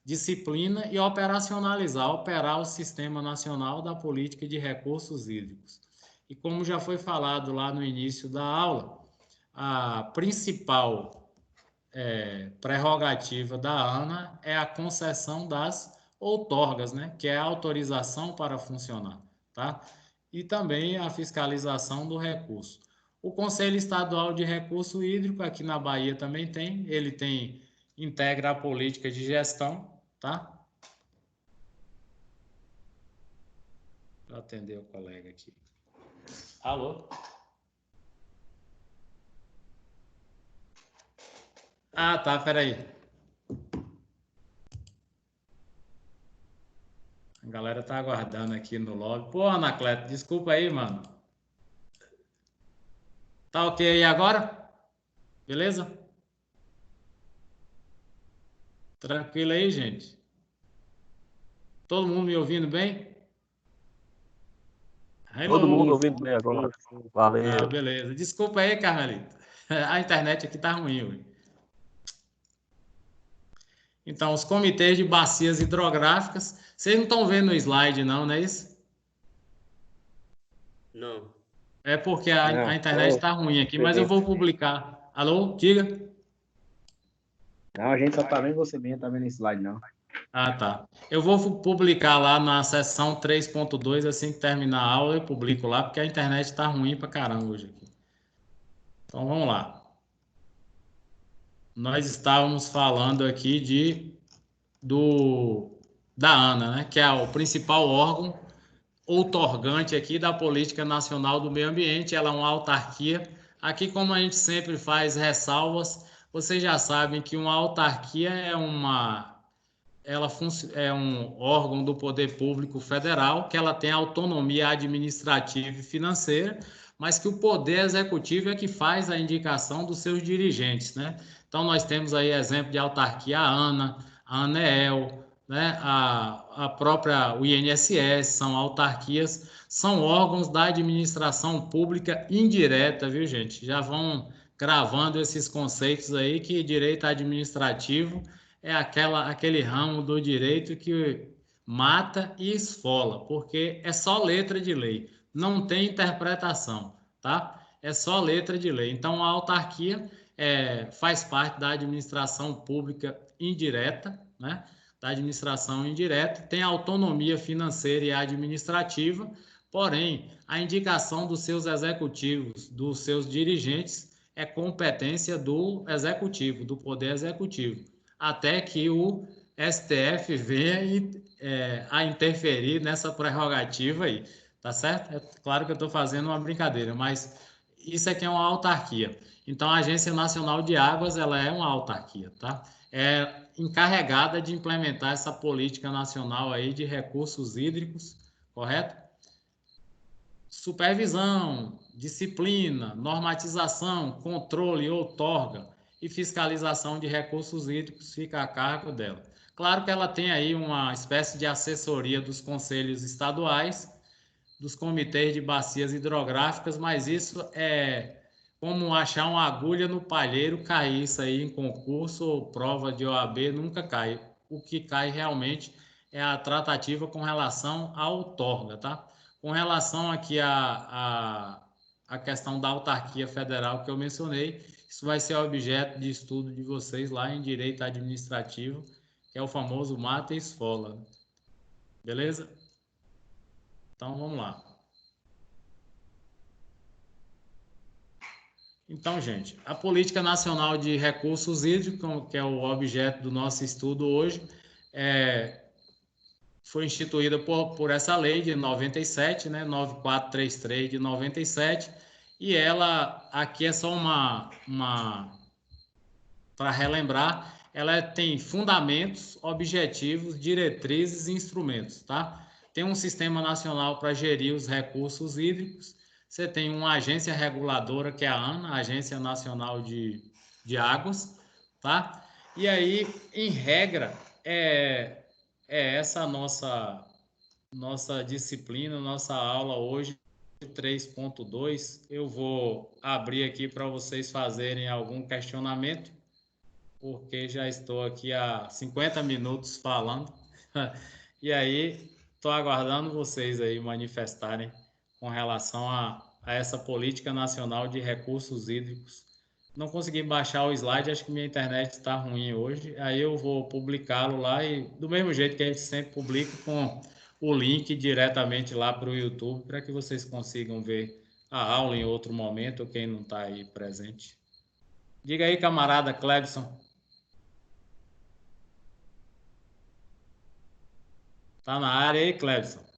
disciplina e operar o Sistema Nacional da Política de Recursos Hídricos. E como já foi falado lá no início da aula, a principal prerrogativa da ANA é a concessão das outorgas, né? Que é a autorização para funcionar, tá? E também a fiscalização do recurso. O Conselho Estadual de Recurso Hídrico, aqui na Bahia também tem, integra a política de gestão, tá? Vou atender o colega aqui. Alô? Ah, tá, peraí. A galera tá aguardando aqui no lobby. Pô, Anacleto, desculpa aí, mano. Tá ok aí agora? Beleza? Tranquilo aí, gente? Todo mundo me ouvindo bem? Hello. Todo mundo ouvindo bem agora. Valeu. Beleza. Desculpa aí, Carmelito. A internet aqui tá ruim, ué. Então, os comitês de bacias hidrográficas, vocês não estão vendo o slide, não é isso? Não. É porque a internet está ruim aqui, mas eu vou publicar. Alô? Diga. Não, a gente só tá vendo você mesmo, tá vendo esse slide, não. Ah, tá. Eu vou publicar lá na seção 3.2, assim que terminar a aula, eu publico lá, porque a internet está ruim pra caramba hoje aqui. Então, vamos lá. Nós estávamos falando aqui da ANA, né? Que é o principal órgão outorgante aqui da Política Nacional do Meio Ambiente. Ela é uma autarquia. Aqui, como a gente sempre faz ressalvas, vocês já sabem que uma autarquia é um órgão do poder público federal, que ela tem autonomia administrativa e financeira, mas que o poder executivo é que faz a indicação dos seus dirigentes, né? Então, nós temos aí exemplo de autarquia a ANA, a ANEEL, né, a própria o INSS, são autarquias, são órgãos da administração pública indireta, viu, gente? Já vão gravando esses conceitos aí, que direito administrativo é aquele ramo do direito que mata e esfola, porque é só letra de lei, não tem interpretação, tá? É só letra de lei. Então, a autarquia faz parte da administração pública indireta, né? Da administração indireta, tem autonomia financeira e administrativa, porém, a indicação dos seus executivos, dos seus dirigentes, é competência do executivo, do poder executivo, até que o STF venha a interferir nessa prerrogativa aí, tá certo? É claro que eu estou fazendo uma brincadeira, mas isso aqui é uma autarquia. Então, a Agência Nacional de Águas, ela é uma autarquia, tá? É encarregada de implementar essa política nacional aí de recursos hídricos, correto? Supervisão, disciplina, normatização, controle, outorga e fiscalização de recursos hídricos fica a cargo dela. Claro que ela tem aí uma espécie de assessoria dos conselhos estaduais, dos comitês de bacias hidrográficas, mas isso é como achar uma agulha no palheiro, cair isso aí em concurso ou prova de OAB, nunca cai. O que cai realmente é a tratativa com relação à outorga, tá? Com relação aqui à questão da autarquia federal que eu mencionei, isso vai ser objeto de estudo de vocês lá em Direito Administrativo, que é o famoso mata e esfola. Beleza? Então, vamos lá. Então, gente, a Política Nacional de Recursos Hídricos, que é o objeto do nosso estudo hoje, foi instituída por essa lei de 97, né, 9433 de 97, e ela, aqui é só para relembrar, ela tem fundamentos, objetivos, diretrizes e instrumentos, tá? Tem um Sistema Nacional para gerir os recursos hídricos, você tem uma agência reguladora, que é a ANA, Agência Nacional de Águas, tá? E aí, em regra, essa nossa disciplina, nossa aula hoje, 3.2. Eu vou abrir aqui para vocês fazerem algum questionamento, porque já estou aqui há 50 minutos falando. E aí, estou aguardando vocês aí manifestarem com relação a essa política nacional de recursos hídricos. Não consegui baixar o slide, acho que minha internet está ruim hoje. Aí eu vou publicá-lo lá e do mesmo jeito que a gente sempre publica, com o link diretamente lá para o YouTube, para que vocês consigam ver a aula em outro momento, quem não está aí presente. Diga aí, camarada Clebson. Tá na área aí, Clebson?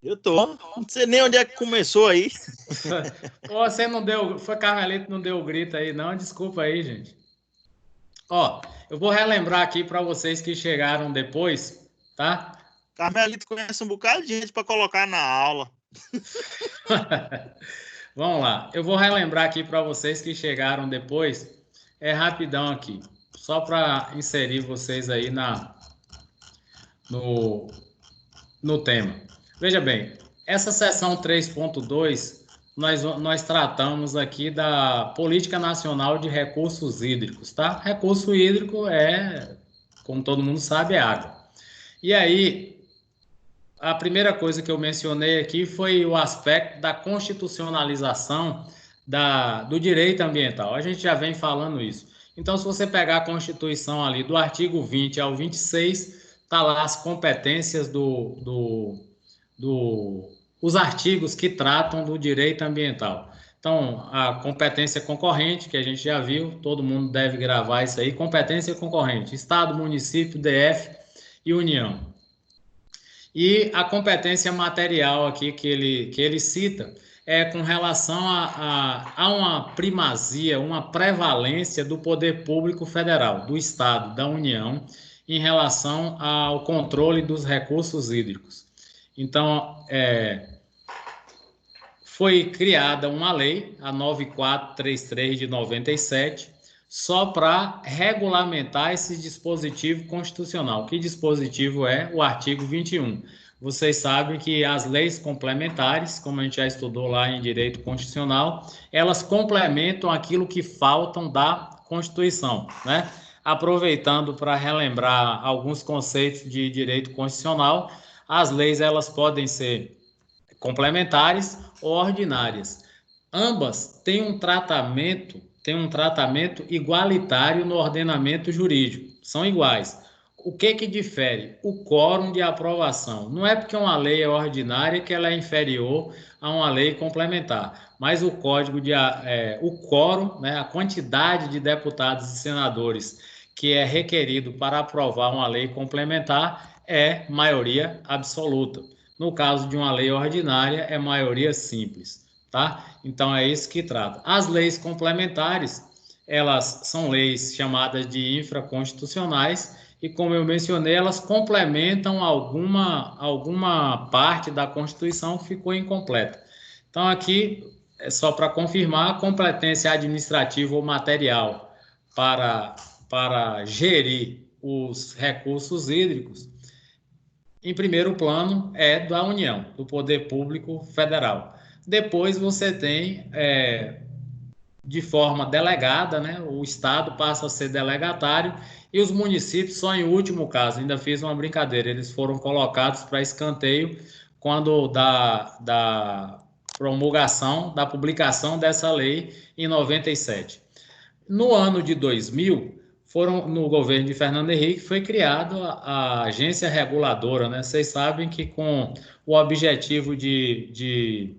Eu tô. Não sei nem onde é que começou aí. Você não deu... Foi Carmelito, não deu o grito aí, não? Desculpa aí, gente. Ó, eu vou relembrar aqui para vocês que chegaram depois, tá? Carmelito conhece um bocado de gente para colocar na aula. Vamos lá. Eu vou relembrar aqui para vocês que chegaram depois. É rapidão aqui. Só para inserir vocês aí no tema. Veja bem, essa seção 3.2, nós tratamos aqui da Política Nacional de Recursos Hídricos, tá? Recurso hídrico como todo mundo sabe, é água. E aí, a primeira coisa que eu mencionei aqui foi o aspecto da constitucionalização do direito ambiental. A gente já vem falando isso. Então, se você pegar a Constituição ali, do artigo 20 ao 26, tá lá as competências os artigos que tratam do direito ambiental. Então, a competência concorrente, que a gente já viu, todo mundo deve gravar isso aí, competência concorrente, Estado, município, DF e União. E a competência material aqui que ele cita é com relação a uma primazia, uma prevalência do poder público federal, do Estado, da União, em relação ao controle dos recursos hídricos. Então, foi criada uma lei, a 9433 de 97, só para regulamentar esse dispositivo constitucional. Que dispositivo é? O artigo 21. Vocês sabem que as leis complementares, como a gente já estudou lá em direito constitucional, elas complementam aquilo que faltam da Constituição, né? Aproveitando para relembrar alguns conceitos de direito constitucional, as leis elas podem ser complementares ou ordinárias. Ambas têm um tratamento igualitário no ordenamento jurídico, são iguais. O que difere? O quórum de aprovação. Não é porque uma lei é ordinária que ela é inferior a uma lei complementar, mas o quórum, né, a quantidade de deputados e senadores que é requerido para aprovar uma lei complementar é maioria absoluta. No caso de uma lei ordinária, é maioria simples, tá? Então, é isso que trata. As leis complementares, elas são leis chamadas de infraconstitucionais e, como eu mencionei, elas complementam alguma parte da Constituição que ficou incompleta. Então, aqui, é só para confirmar, a competência administrativa ou material para gerir os recursos hídricos, em primeiro plano, é da União, do Poder Público Federal. Depois você tem, de forma delegada, né, o Estado passa a ser delegatário e os municípios, só em último caso, ainda fiz uma brincadeira, eles foram colocados para escanteio quando da promulgação, da publicação dessa lei em 97. No ano de 2000, no governo de Fernando Henrique, foi criada a agência reguladora, né? Vocês sabem que com o objetivo de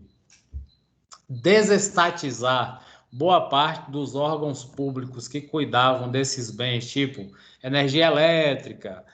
desestatizar boa parte dos órgãos públicos que cuidavam desses bens, tipo energia elétrica,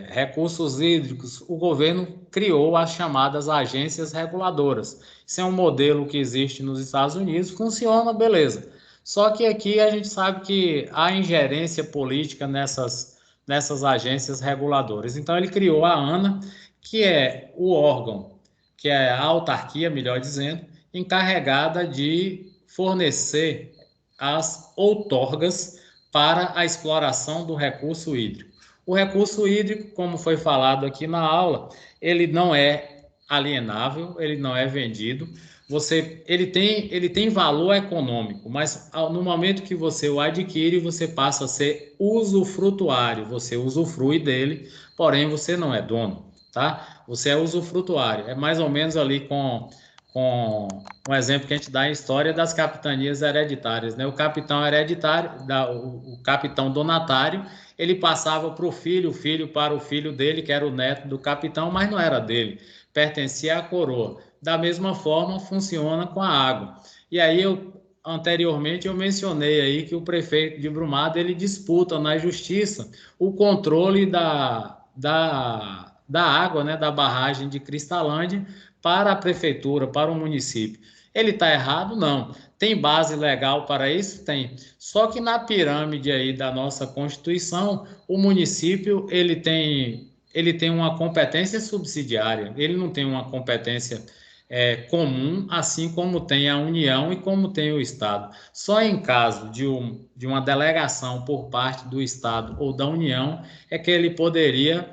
recursos hídricos, o governo criou as chamadas agências reguladoras. Isso é um modelo que existe nos Estados Unidos, funciona, beleza. Só que aqui a gente sabe que há ingerência política nessas agências reguladoras. Então, ele criou a ANA, que é o órgão, que é a autarquia, melhor dizendo, encarregada de fornecer as outorgas para a exploração do recurso hídrico. O recurso hídrico, como foi falado aqui na aula, ele não é alienável, ele não é vendido. Ele tem valor econômico, mas no momento que você o adquire, você passa a ser usufrutuário, você usufrui dele, porém você não é dono, tá? Você é usufrutuário, é mais ou menos ali com um exemplo que a gente dá em história das capitanias hereditárias, né? O capitão hereditário, o capitão donatário, ele passava para o filho para o filho dele, que era o neto do capitão, mas não era dele, pertencia à coroa. Da mesma forma, funciona com a água. E aí, anteriormente, eu mencionei aí que o prefeito de Brumado, ele disputa na justiça o controle da água, né, da barragem de Cristalândia para a prefeitura, para o município. Ele está errado? Não. Tem base legal para isso? Tem. Só que na pirâmide aí da nossa Constituição, o município ele tem uma competência subsidiária, ele não tem uma competência comum, assim como tem a União e como tem o Estado. Só em caso de uma delegação por parte do Estado ou da União é que ele poderia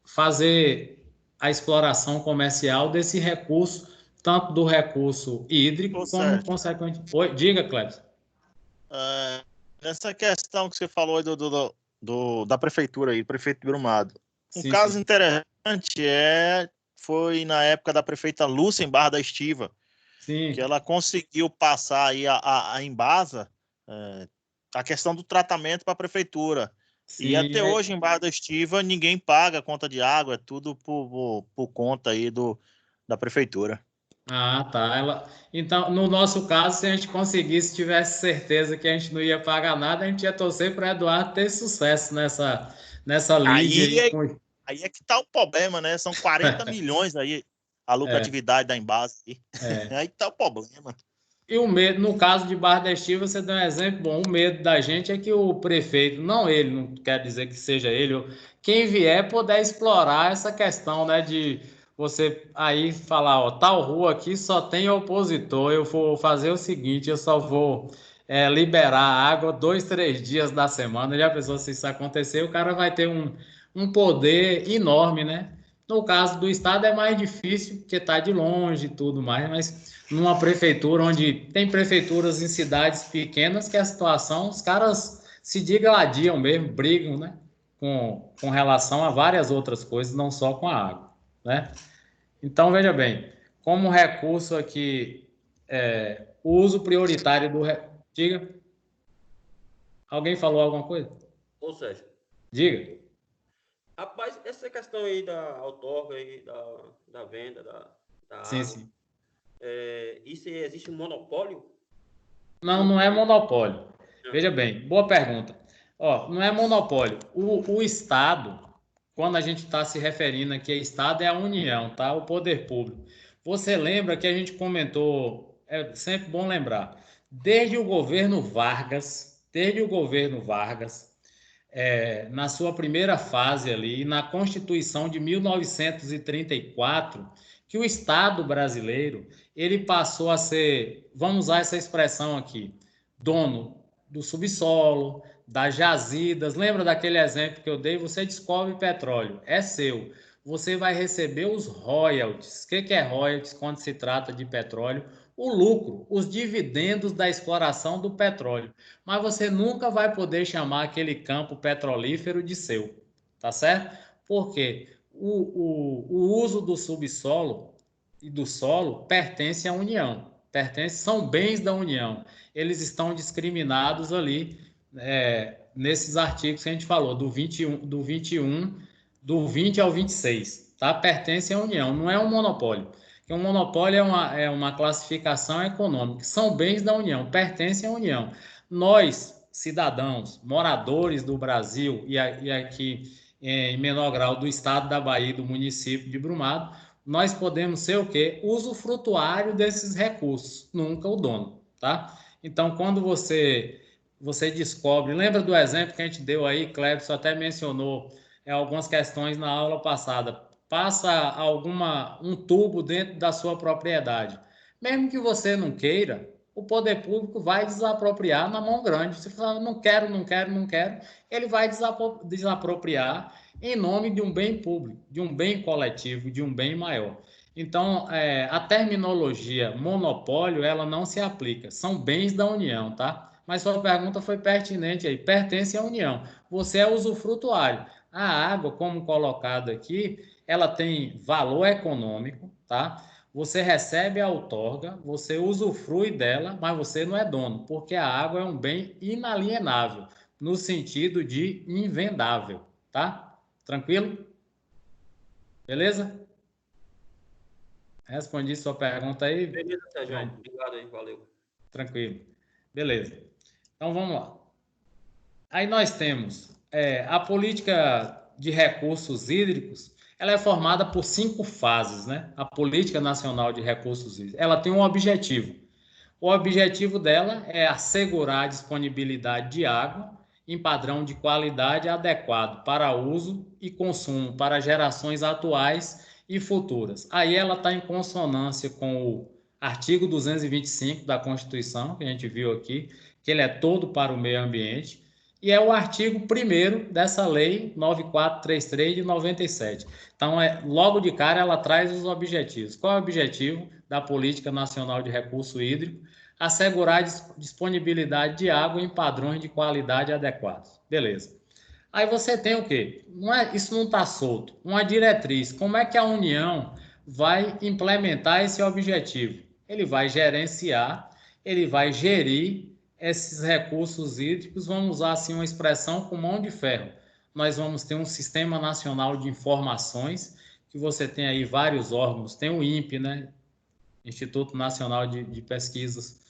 fazer a exploração comercial desse recurso, tanto do recurso hídrico como consequente. Oi, diga, Cleber. Essa questão que você falou aí da prefeitura aí, prefeito de Brumado. Sim, caso sim. interessante foi na época da prefeita Lúcia, em Barra da Estiva, Sim. que ela conseguiu passar aí a Embasa, a questão do tratamento para a prefeitura. Sim, e até hoje, em Barra da Estiva, ninguém paga a conta de água, é tudo por conta aí da prefeitura. Ah, tá. Então, no nosso caso, se a gente conseguisse, tivesse certeza que a gente não ia pagar nada, a gente ia torcer para Eduardo ter sucesso nessa lide. Aí é que está o problema, né? São 40 milhões aí a lucratividade da Embasa. Aí que está o problema. E o medo, no caso de Barra da Estiva, você deu um exemplo bom. O medo da gente é que o prefeito, não ele, não quer dizer que seja ele, quem vier puder explorar essa questão, né, de você aí falar, tal rua aqui só tem opositor, eu vou fazer o seguinte, eu só vou liberar a água 2, 3 dias da semana. Já pensou se isso acontecer, o cara vai ter um poder enorme, né? No caso do estado é mais difícil, porque está de longe e tudo mais, mas numa prefeitura onde tem prefeituras em cidades pequenas que a situação, os caras se digladiam mesmo, brigam, né? Com relação a várias outras coisas, não só com a água, né? Então, veja bem, como recurso aqui, o uso prioritário do... Diga. Alguém falou alguma coisa? Ou seja, Diga. rapaz, essa questão aí da outorga aí, da venda da Sim, água, sim. isso aí, existe um monopólio? Não, não é monopólio. Veja bem, boa pergunta. Ó, não é monopólio. O Estado, quando a gente está se referindo aqui a Estado, é a União, tá? O poder público. Você lembra que a gente comentou, é sempre bom lembrar, desde o governo Vargas, na sua primeira fase ali, na Constituição de 1934, que o Estado brasileiro ele passou a ser, vamos usar essa expressão aqui, dono do subsolo, das jazidas. Lembra daquele exemplo que eu dei? Você descobre petróleo, é seu. Você vai receber os royalties. O que é royalties quando se trata de petróleo? O lucro, os dividendos da exploração do petróleo. Mas você nunca vai poder chamar aquele campo petrolífero de seu, tá certo? Porque o uso do subsolo e do solo pertence à União, são bens da União. Eles estão discriminados ali nesses artigos que a gente falou, do 21, do 20 ao 26, tá? Pertence à União, não é um monopólio. Porque um monopólio é uma classificação econômica, são bens da União, pertencem à União. Nós, cidadãos, moradores do Brasil e aqui em menor grau do estado da Bahia, do município de Brumado, nós podemos ser o quê? Usufrutuário desses recursos, nunca o dono, tá? Então, quando você descobre, lembra do exemplo que a gente deu aí, Clebson até mencionou algumas questões na aula passada, passa um tubo dentro da sua propriedade. Mesmo que você não queira, o poder público vai desapropriar na mão grande. Você fala, não quero, não quero, não quero, ele vai desapropriar em nome de um bem público, de um bem coletivo, de um bem maior. Então, a terminologia monopólio, ela não se aplica. São bens da União, tá? Mas sua pergunta foi pertinente aí. Pertence à União. Você é usufrutuário. A água, como colocado aqui, ela tem valor econômico, tá? Você recebe a outorga, você usufrui dela, mas você não é dono, porque a água é um bem inalienável, no sentido de invendável, tá? Tranquilo? Beleza? Respondi sua pergunta aí? Beleza, Sérgio. Obrigado aí, valeu. Tranquilo. Beleza. Então vamos lá. Aí nós temos a política de recursos hídricos, ela é formada por 5 fases, né? A Política Nacional de Recursos Hídricos. Ela tem um objetivo. O objetivo dela é assegurar a disponibilidade de água em padrão de qualidade adequado para uso e consumo para gerações atuais e futuras. Aí ela está em consonância com o artigo 225 da Constituição, que a gente viu aqui, que ele é todo para o meio ambiente, e é o artigo 1º dessa lei 9433 de 97. Então, logo de cara, ela traz os objetivos. Qual é o objetivo da Política Nacional de Recurso Hídrico? Assegurar a disponibilidade de água em padrões de qualidade adequados. Beleza. Aí você tem o quê? Isso não está solto. Uma diretriz. Como é que a União vai implementar esse objetivo? Ele vai gerenciar, ele vai gerir esses recursos hídricos, vamos usar assim uma expressão com mão de ferro. Nós vamos ter um Sistema Nacional de Informações, que você tem aí vários órgãos, tem o INPE, né? Instituto Nacional de Pesquisas.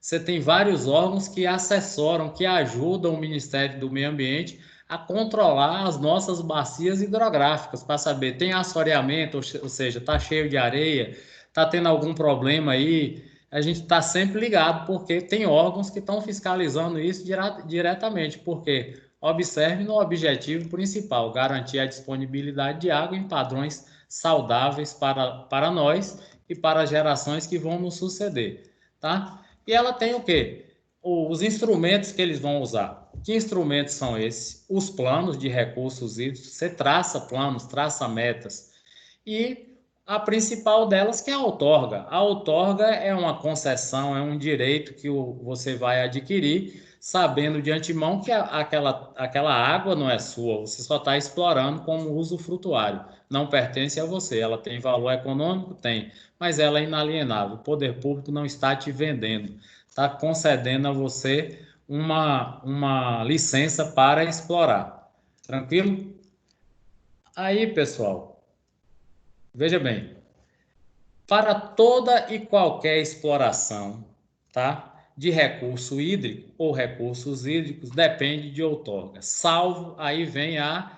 Você tem vários órgãos que assessoram, que ajudam o Ministério do Meio Ambiente a controlar as nossas bacias hidrográficas, para saber, tem assoreamento, ou seja, está cheio de areia, está tendo algum problema aí. A gente está sempre ligado, porque tem órgãos que estão fiscalizando isso diretamente, porque observe no objetivo principal, garantir a disponibilidade de água em padrões saudáveis para nós e para as gerações que vão nos suceder, tá? E ela tem o quê? os instrumentos que eles vão usar. Que instrumentos são esses? Os planos de recursos hídricos. Você traça planos, traça metas. E a principal delas que é a outorga. A outorga é uma concessão, é um direito que você vai adquirir, sabendo de antemão que aquela água não é sua, você só está explorando como uso frutuário, não pertence a você. Ela tem valor econômico? Tem, mas ela é inalienável. O poder público não está te vendendo, está concedendo a você uma licença para explorar. Tranquilo? Aí, pessoal, veja bem, para toda e qualquer exploração, tá, de recurso hídrico ou recursos hídricos, depende de outorga, salvo, aí vem a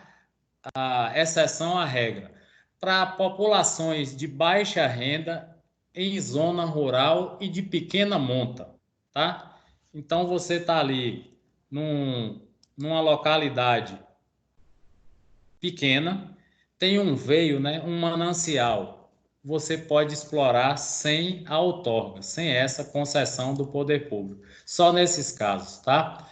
exceção à regra, para populações de baixa renda em zona rural e de pequena monta, tá? Então, você está ali numa localidade pequena, tem um veio, né, um manancial, você pode explorar sem a outorga, sem essa concessão do poder público. Só nesses casos, tá?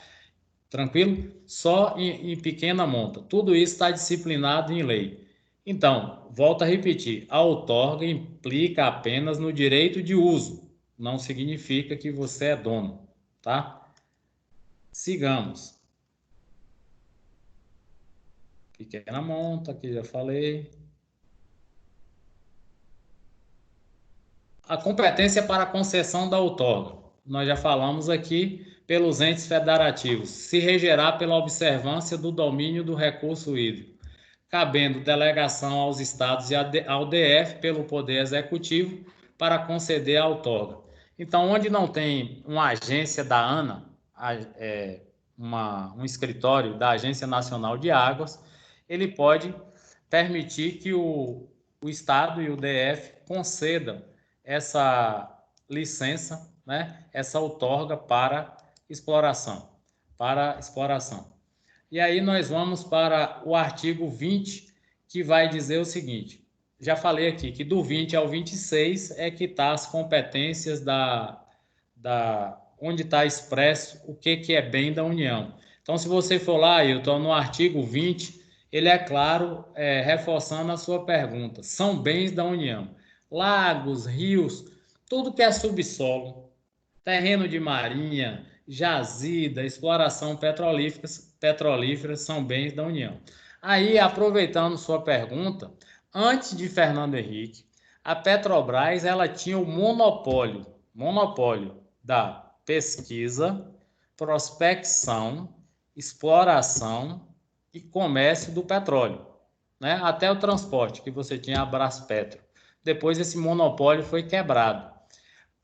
Tranquilo? Só em pequena monta. Tudo isso está disciplinado em lei. Então, volto a repetir, a outorga implica apenas no direito de uso, não significa que você é dono, tá? Sigamos. Pequena monta, aqui já falei. A competência para a concessão da outorga, nós já falamos aqui, pelos entes federativos, se regerá pela observância do domínio do recurso hídrico, cabendo delegação aos estados e ao DF pelo Poder Executivo para conceder a outorga. Então, onde não tem uma agência da ANA, um escritório da Agência Nacional de Águas, ele pode permitir que o estado e o DF concedam essa licença, né, essa outorga para exploração, E aí nós vamos para o artigo 20, que vai dizer o seguinte, já falei aqui que do 20 ao 26 é que está as competências onde está expresso o que é bem da União. Então, se você for lá, eu estou no artigo 20, ele é claro, reforçando a sua pergunta, são bens da União. Lagos, rios, tudo que é subsolo, terreno de marinha, jazida, exploração petrolífera são bens da União. Aí, aproveitando sua pergunta, antes de Fernando Henrique, a Petrobras ela tinha o monopólio da pesquisa, prospecção, exploração e comércio do petróleo, né? Até o transporte, que você tinha a Braspetro. Depois esse monopólio foi quebrado.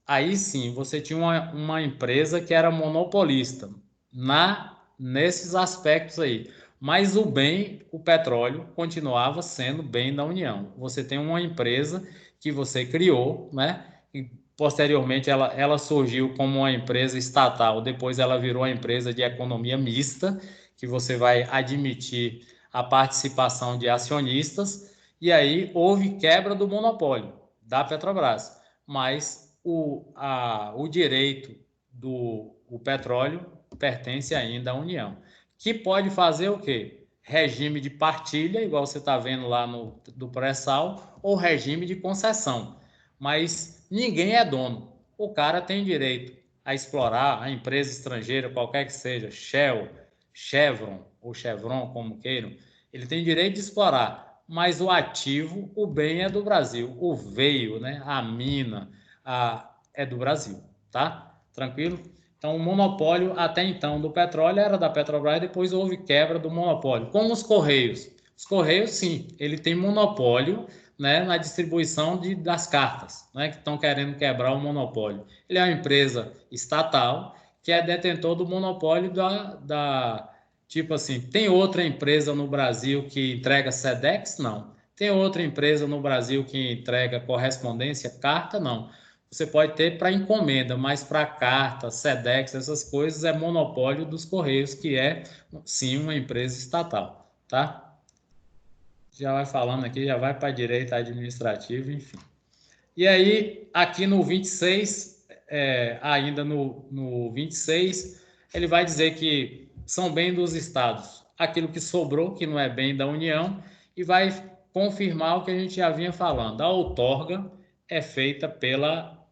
Aí sim, você tinha uma empresa que era monopolista nesses aspectos aí. Mas o bem, o petróleo, continuava sendo bem da União. Você tem uma empresa que você criou, né? E posteriormente ela surgiu como uma empresa estatal, depois ela virou uma empresa de economia mista, que você vai admitir a participação de acionistas, e aí houve quebra do monopólio da Petrobras, mas o direito do petróleo pertence ainda à União, que pode fazer o quê? Regime de partilha, igual você está vendo lá do pré-sal, ou regime de concessão, mas ninguém é dono. O cara tem direito a explorar, a empresa estrangeira, qualquer que seja, Shell, Chevron ou Chevron, como queiram, ele tem direito de explorar, mas o ativo, o bem é do Brasil, o veio, né, a mina é do Brasil, tá? Tranquilo? Então, o monopólio até então do petróleo era da Petrobras, depois houve quebra do monopólio. Como os Correios. Os Correios, sim, ele tem monopólio, né, na distribuição das cartas, né, que estão querendo quebrar o monopólio. Ele é uma empresa estatal que é detentor do monopólio tipo assim, tem outra empresa no Brasil que entrega SEDEX? Não. Tem outra empresa no Brasil que entrega correspondência, carta? Não. Você pode ter para encomenda, mas para carta, SEDEX, essas coisas é monopólio dos Correios, que é, sim, uma empresa estatal, tá? Já vai falando aqui, já vai para direito administrativo, enfim. E aí, aqui no 26, ainda no 26, ele vai dizer que são bem dos estados aquilo que sobrou, que não é bem da União, e vai confirmar o que a gente já vinha falando. A outorga é feita pela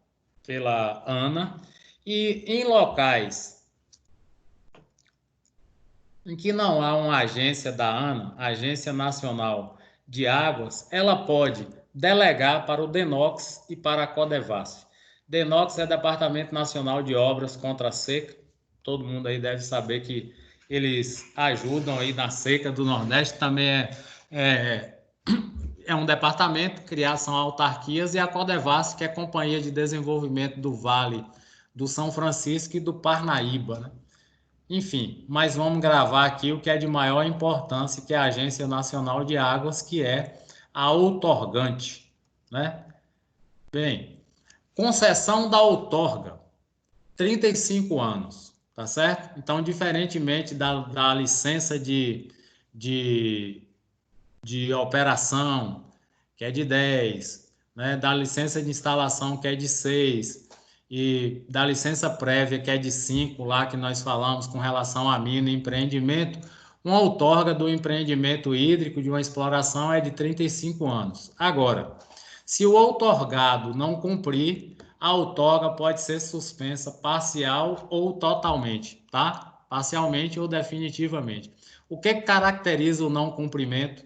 ANA, e em locais em que não há uma agência da ANA, Agência Nacional de Águas, ela pode delegar para o DENOX e para a Codevasf. DENOX é Departamento Nacional de Obras contra a Seca. Todo mundo aí deve saber que eles ajudam aí na seca do Nordeste. Também é um departamento, criação autarquias, e a Codevasf, que é a Companhia de Desenvolvimento do Vale do São Francisco e do Parnaíba, né? Enfim, mas vamos gravar aqui o que é de maior importância, que é a Agência Nacional de Águas, que é a outorgante, né? Bem, concessão da outorga, 35 anos, tá certo? Então, diferentemente da licença de operação, que é de 10, né? Da licença de instalação, que é de 6, e da licença prévia, que é de 5, lá que nós falamos com relação a mina e empreendimento, uma outorga do empreendimento hídrico de uma exploração é de 35 anos. Agora, se o outorgado não cumprir, a outorga pode ser suspensa parcial ou totalmente, tá? Parcialmente ou definitivamente. O que caracteriza o não cumprimento?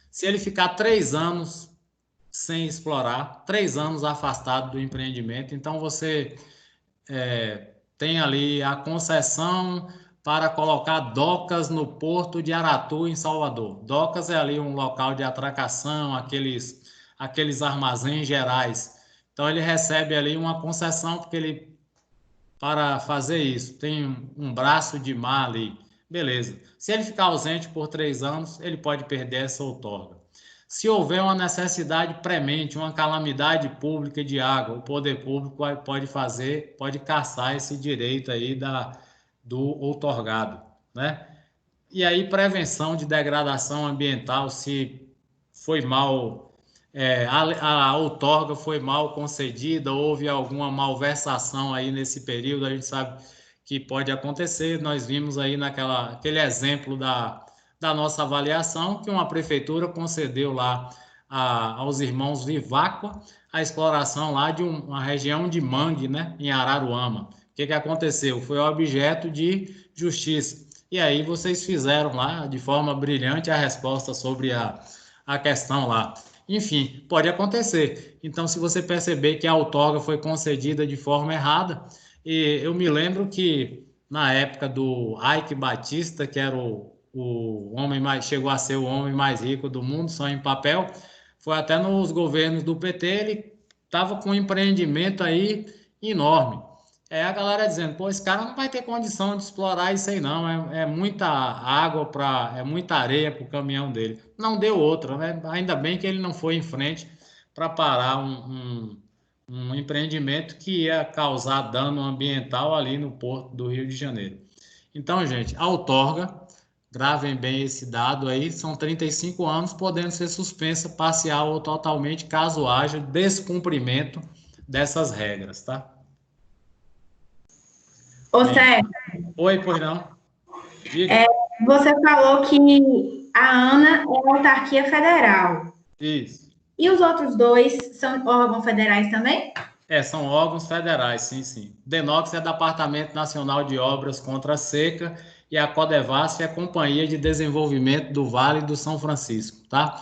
Se ele ficar 3 anos sem explorar, 3 anos afastado do empreendimento, então você tem ali a concessão para colocar docas no Porto de Aratu, em Salvador. Docas é ali um local de atracação, aqueles armazéns gerais. Então ele recebe ali uma concessão para fazer isso, tem um braço de mar ali, beleza. Se ele ficar ausente por 3 anos, ele pode perder essa outorga. Se houver uma necessidade premente, uma calamidade pública de água, o poder público pode cassar esse direito aí do outorgado, né? E aí, prevenção de degradação ambiental, se foi mal, a outorga foi mal concedida, houve alguma malversação aí nesse período, a gente sabe que pode acontecer. Nós vimos aí aquele exemplo da nossa avaliação, que uma prefeitura concedeu lá aos irmãos Vivacqua a exploração lá de uma região de mangue, né, em Araruama. O que aconteceu? Foi objeto de justiça. E aí vocês fizeram lá, de forma brilhante, a resposta sobre a questão lá. Enfim, pode acontecer. Então, se você perceber que a outorga foi concedida de forma errada, e eu me lembro que na época do Ike Batista, que era chegou a ser o homem mais rico do mundo, só em papel, foi até nos governos do PT, ele estava com um empreendimento aí enorme. A galera dizendo, pô, esse cara não vai ter condição de explorar isso aí não, é muita água, é muita areia para o caminhão dele. Não deu outra, né? Ainda bem que ele não foi em frente para parar um empreendimento que ia causar dano ambiental ali no Porto do Rio de Janeiro. Então, gente, a outorga, gravem bem esse dado aí, são 35 anos, podendo ser suspensa parcial ou totalmente, caso haja descumprimento dessas regras, tá? Ô, Sérgio. Oi, pois não. Você falou que a ANA é a autarquia federal. Isso. E os outros 2 são órgãos federais também? São órgãos federais, sim. DENOX é Departamento Nacional de Obras contra a Seca, e a Codevasf é a Companhia de Desenvolvimento do Vale do São Francisco, tá?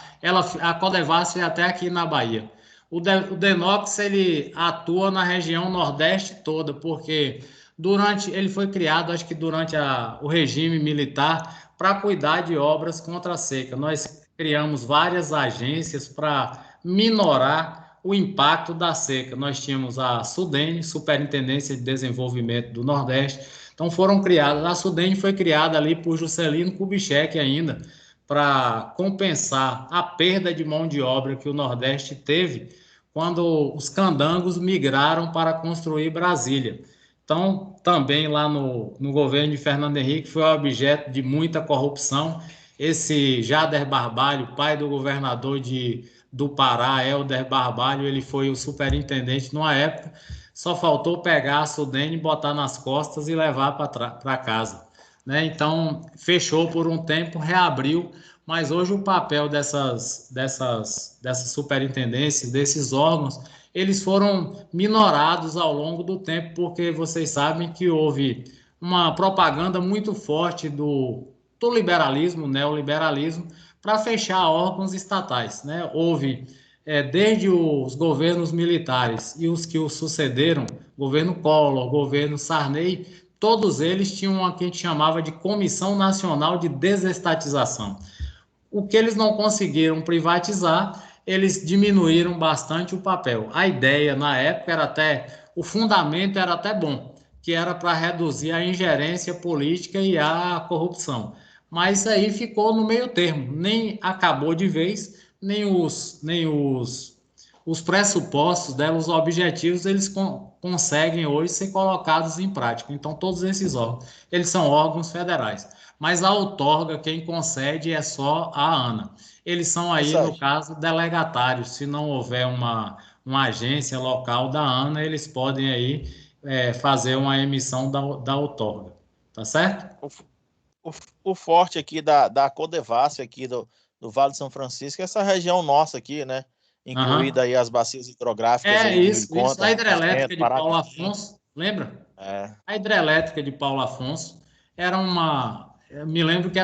A Codevasf é até aqui na Bahia. O DENOX, ele atua na região Nordeste toda, porque ele foi criado, acho que durante o regime militar, para cuidar de obras contra a seca. Nós criamos várias agências para minorar o impacto da seca. Nós tínhamos a SUDENE, Superintendência de Desenvolvimento do Nordeste. Então foram criadas, a SUDENE foi criada ali por Juscelino Kubitschek ainda, para compensar a perda de mão de obra que o Nordeste teve quando os candangos migraram para construir Brasília. Então, também lá no governo de Fernando Henrique foi objeto de muita corrupção. Esse Jader Barbalho, pai do governador de do Pará, Helder Barbalho, ele foi o superintendente numa época, só faltou pegar a Sudene, botar nas costas e levar para casa, né? Então, fechou por um tempo, reabriu, mas hoje o papel dessas superintendências, desses órgãos, eles foram minorados ao longo do tempo, porque vocês sabem que houve uma propaganda muito forte do liberalismo, neoliberalismo, para fechar órgãos estatais, né? Houve, desde os governos militares e os que os sucederam, governo Collor, governo Sarney, todos eles tinham o que a gente chamava de Comissão Nacional de Desestatização. O que eles não conseguiram privatizar, eles diminuíram bastante o papel. A ideia, na época, era até, o fundamento era até bom, que era para reduzir a ingerência política e a corrupção. Mas aí ficou no meio termo, nem acabou de vez, nem os pressupostos dela, os objetivos, eles conseguem hoje ser colocados em prática. Então, todos esses órgãos, eles são órgãos federais. Mas a outorga, quem concede é só a ANA. Eles são aí, no caso, delegatários. Se não houver uma agência local da ANA, eles podem aí fazer uma emissão da outorga. Tá certo? O forte aqui da Codevasf, aqui do Vale de São Francisco, é essa região nossa aqui, né? Incluída aí as bacias hidrográficas. Isso. A hidrelétrica de Paulo Afonso, lembra? A hidrelétrica de Paulo Afonso era uma... Eu me lembro que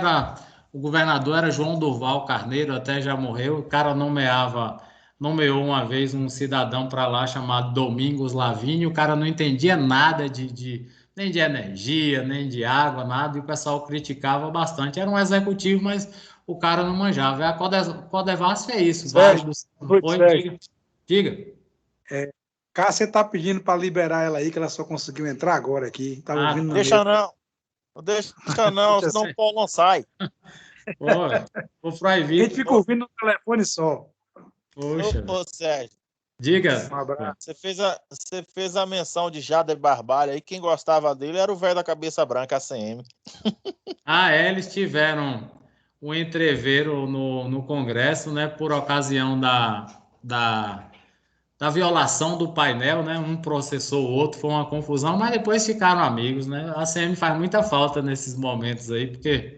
o governador era João Durval Carneiro, até já morreu. O cara nomeou uma vez um cidadão para lá chamado Domingos Lavínia. O cara não entendia nada nem de energia, nem de água, nada, e o pessoal criticava bastante. Era um executivo, mas o cara não manjava. A Codevasf é isso. Diga. Cássia está pedindo para liberar ela aí, que ela só conseguiu entrar agora aqui. Não deixa não, senão o Paulo não sai. Vou proibir. A gente fica ouvindo no telefone só. Poxa. Ô, Sérgio. Diga. Um abraço. Você fez a menção de Jader Barbalho aí. Quem gostava dele era o velho da cabeça branca, ACM. Eles tiveram um entreveiro no Congresso, né, por ocasião da violação do painel, né? Um processou o outro, foi uma confusão, mas depois ficaram amigos, né? A ACM faz muita falta nesses momentos aí, porque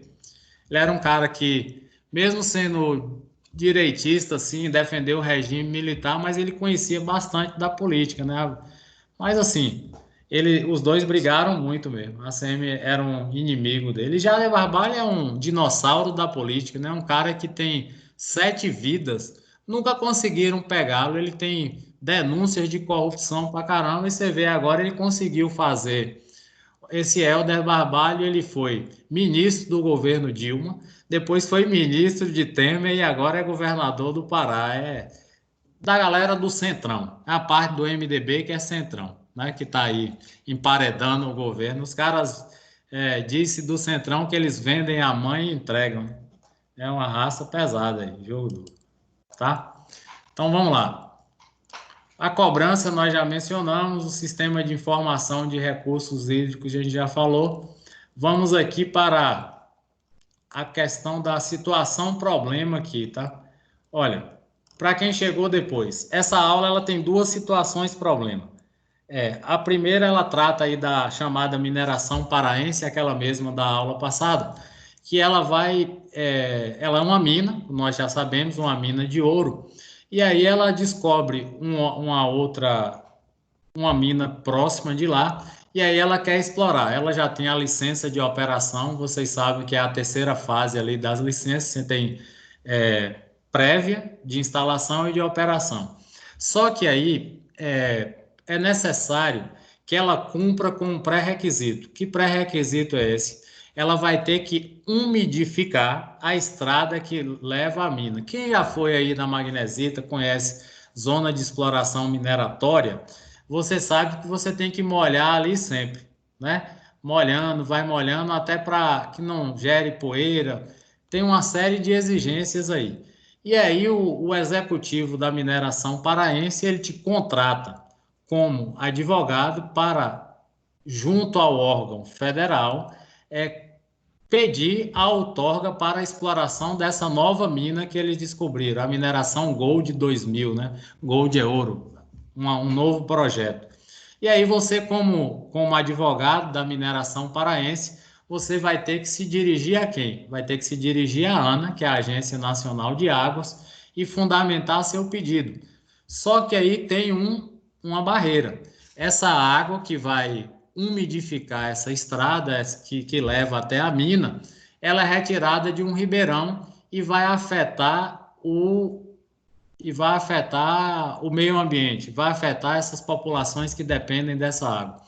ele era um cara que, mesmo sendo direitista, assim, defendeu o regime militar, mas ele conhecia bastante da política, né? Mas, assim, os dois brigaram muito mesmo. A ACM era um inimigo dele. Já Jader Barbalho é um dinossauro da política, né? Um cara que tem 7 vidas, nunca conseguiram pegá-lo. Ele tem denúncias de corrupção pra caramba, e você vê agora ele conseguiu fazer. Esse Helder Barbalho, ele foi ministro do governo Dilma, depois foi ministro de Temer e agora é governador do Pará. É da galera do Centrão, a parte do MDB que é Centrão, né, que está aí emparedando o governo. Os caras disse do Centrão que eles vendem a mãe e entregam. É uma raça pesada aí, jogo duro. Tá? Então vamos lá. A cobrança nós já mencionamos, o sistema de informação de recursos hídricos a gente já falou. Vamos aqui para a questão da situação problema aqui, tá? Olha, para quem chegou depois, essa aula ela tem 2 situações problema. A primeira ela trata aí da chamada mineração paraense, aquela mesma da aula passada, que ela ela é uma mina, nós já sabemos, uma mina de ouro. E aí ela descobre uma mina próxima de lá, e aí ela quer explorar. Ela já tem a licença de operação, vocês sabem que é a terceira fase ali das licenças, você tem prévia de instalação e de operação. Só que aí é necessário que ela cumpra com um pré-requisito. Que pré-requisito é esse? Ela vai ter que umidificar a estrada que leva à mina. Quem já foi aí na Magnesita, conhece zona de exploração mineratória, você sabe que você tem que molhar ali sempre, né? Vai molhando até para que não gere poeira. Tem uma série de exigências aí. E aí o executivo da mineração paraense, ele te contrata como advogado para, junto ao órgão federal, pedir a outorga para a exploração dessa nova mina que eles descobriram, a mineração Gold 2000, né? Gold é ouro, um novo projeto. E aí você, como advogado da mineração paraense, você vai ter que se dirigir a quem? Vai ter que se dirigir à ANA, que é a Agência Nacional de Águas, e fundamentar seu pedido. Só que aí tem uma barreira. Essa água que vai umidificar essa estrada que leva até a mina, ela é retirada de um ribeirão e vai afetar o meio ambiente, vai afetar essas populações que dependem dessa água.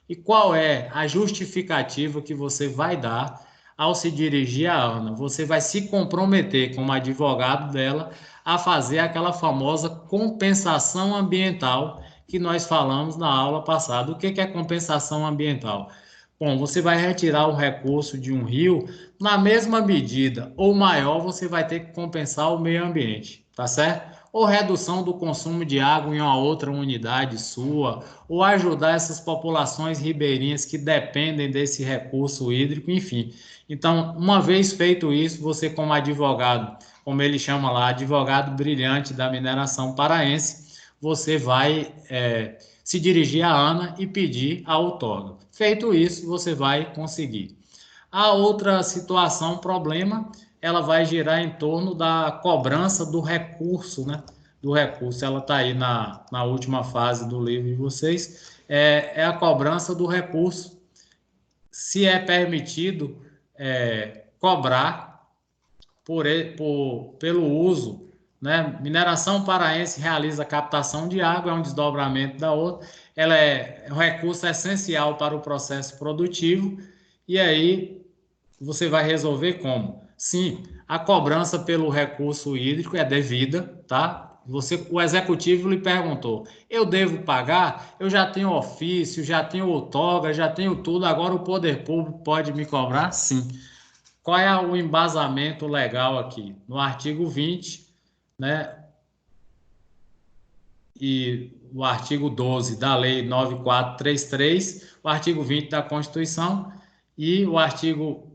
E qual é a justificativa que você vai dar ao se dirigir à ANA? Você vai se comprometer como advogado dela a fazer aquela famosa compensação ambiental que nós falamos na aula passada. O que é compensação ambiental? Bom, você vai retirar o recurso de um rio, na mesma medida ou maior, você vai ter que compensar o meio ambiente, tá certo? Ou redução do consumo de água em uma outra unidade sua, ou ajudar essas populações ribeirinhas que dependem desse recurso hídrico, enfim. Então, uma vez feito isso, você como advogado, como ele chama lá, advogado brilhante da mineração paraense, você vai se dirigir à ANA e pedir a outorga. Feito isso, você vai conseguir. A outra situação, problema, ela vai girar em torno da cobrança do recurso, né? Do recurso, ela está aí na última fase do livro de vocês, é a cobrança do recurso, se é permitido cobrar pelo uso, né? Mineração paraense realiza captação de água, é um desdobramento da outra, ela é um recurso essencial para o processo produtivo, e aí você vai resolver como? Sim, a cobrança pelo recurso hídrico é devida, tá? O executivo lhe perguntou, eu devo pagar? Eu já tenho ofício, já tenho outorga, já tenho tudo, agora o poder público pode me cobrar? Sim. Qual é o embasamento legal aqui? No artigo 20, né? E o artigo 12 da Lei 9433, o artigo 20 da Constituição e o artigo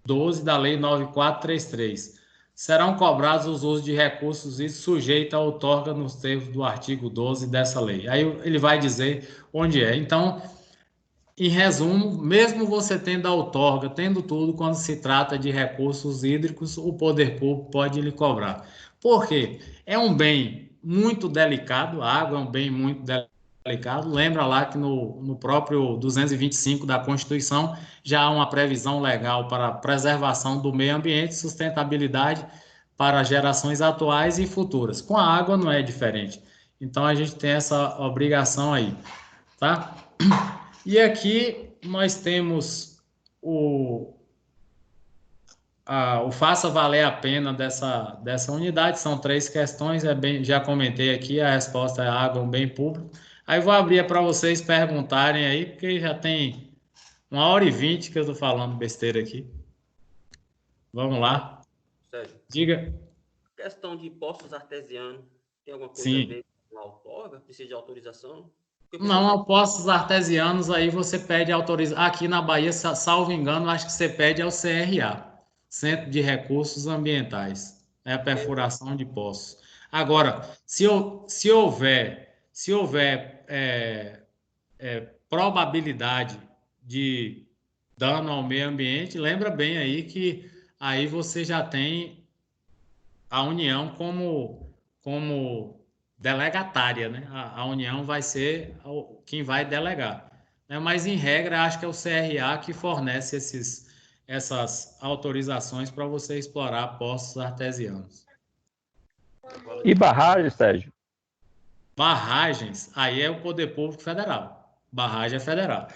12 da Lei 9433. Serão cobrados os usos de recursos e sujeito à outorga nos termos do artigo 12 dessa lei. Aí ele vai dizer onde é. Então, em resumo, mesmo você tendo a outorga, tendo tudo, quando se trata de recursos hídricos, o poder público pode lhe cobrar. Por quê? É um bem muito delicado, a água é um bem muito delicado. Lembra lá que no próprio 225 da Constituição já há uma previsão legal para a preservação do meio ambiente, sustentabilidade para gerações atuais e futuras. Com a água não é diferente. Então a gente tem essa obrigação aí, tá? E aqui nós temos o faça valer a pena dessa unidade. São 3 questões, já comentei aqui, a resposta é água é um bem público. Aí vou abrir para vocês perguntarem aí, porque já tem 1h20 que eu estou falando besteira aqui. Vamos lá. Sérgio, Diga. questão de poços artesianos, tem alguma coisa Sim. a ver com a outorga? Precisa de autorização? Não, poços artesianos aí você pede autorização. Aqui na Bahia, salvo engano, acho que você pede ao CRA, Centro de Recursos Ambientais. É a perfuração de poços. Agora, se houver probabilidade de dano ao meio ambiente, lembra bem aí que aí você já tem a União como delegatária, né? A União vai ser quem vai delegar. Mas, em regra, acho que é o CRA que fornece essas autorizações para você explorar poços artesianos. E barragem, Sérgio? Barragens, aí é o Poder Público Federal. Barragem é federal.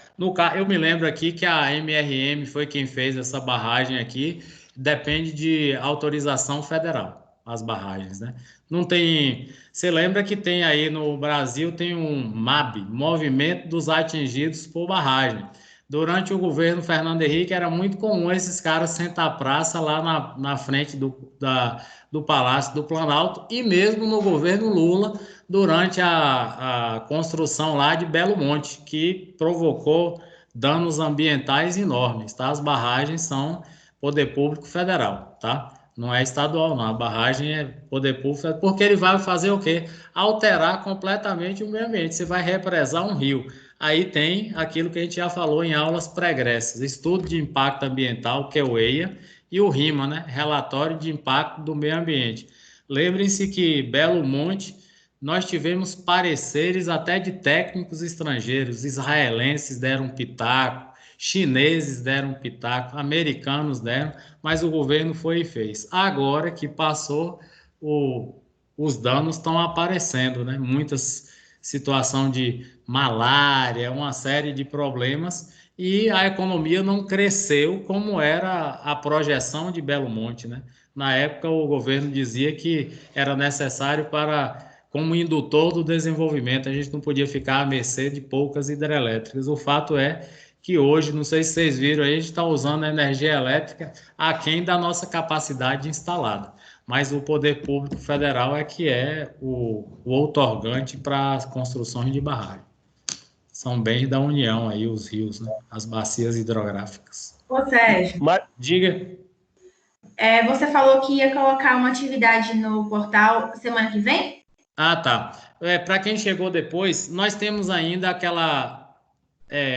Eu me lembro aqui que a MRM foi quem fez essa barragem aqui, depende de autorização federal, as barragens, né? Não tem... Você lembra que tem aí no Brasil, tem um MAB, Movimento dos Atingidos por Barragem. Durante o governo Fernando Henrique, era muito comum esses caras sentar a praça lá na frente do Palácio do Planalto, e mesmo no governo Lula, durante a construção lá de Belo Monte, que provocou danos ambientais enormes, tá? As barragens são poder público federal, tá? Não é estadual, não. A barragem é poder público federal, porque ele vai fazer o quê? Alterar completamente o meio ambiente. Você vai represar um rio. Aí tem aquilo que a gente já falou em aulas pregressas, estudo de impacto ambiental, que é o EIA, e o RIMA, né? Relatório de Impacto do Meio Ambiente. Lembrem-se que Belo Monte, nós tivemos pareceres até de técnicos estrangeiros, israelenses deram pitaco, chineses deram pitaco, americanos deram, mas o governo foi e fez. Agora que passou, os danos estão aparecendo, né? Muitas situações de malária, uma série de problemas, e a economia não cresceu como era a projeção de Belo Monte, né? Na época, o governo dizia que era necessário para, como indutor do desenvolvimento, a gente não podia ficar à mercê de poucas hidrelétricas. O fato é que hoje, não sei se vocês viram, a gente está usando a energia elétrica aquém da nossa capacidade instalada. Mas o poder público federal é que é o outorgante para as construções de barragem. São bens da União aí, os rios, né? As bacias hidrográficas. Ô, Sérgio, Diga. Você falou que ia colocar uma atividade no portal semana que vem? Ah, tá. Para quem chegou depois, nós temos ainda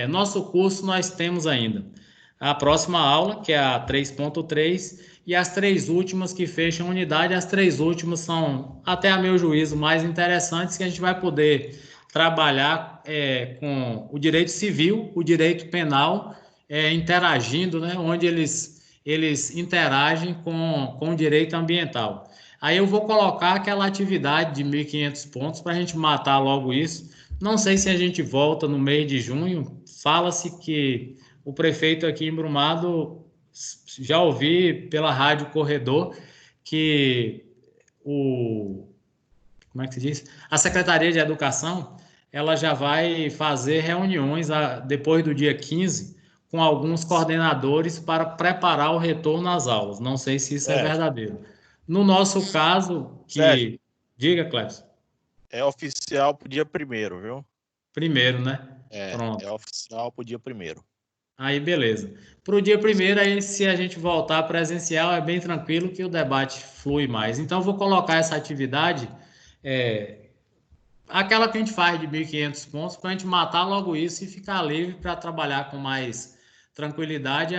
nosso curso nós temos ainda a próxima aula, que é a 3.3, e as 3 últimas que fecham a unidade. As 3 últimas são, até a meu juízo, mais interessantes, que a gente vai poder trabalhar com o direito civil, o direito penal, interagindo, né, onde eles interagem com o direito ambiental. Aí eu vou colocar aquela atividade de 1.500 pontos para a gente matar logo isso. Não sei se a gente volta no mês de junho. Fala-se que o prefeito aqui em Brumado, já ouvi pela Rádio Corredor, que como é que se diz? A Secretaria de Educação, ela já vai fazer reuniões depois do dia 15 com alguns coordenadores para preparar o retorno às aulas. Não sei se isso é verdadeiro. No nosso caso, Sérgio, diga, Cléber. É oficial pro dia 1º, viu? Primeiro, né? Pronto. É oficial pro dia 1º. Aí, beleza. Para o dia 1º, aí, se a gente voltar presencial, é bem tranquilo que o debate flui mais. Então, eu vou colocar essa atividade, aquela que a gente faz de 1.500 pontos, para a gente matar logo isso e ficar livre para trabalhar com mais tranquilidade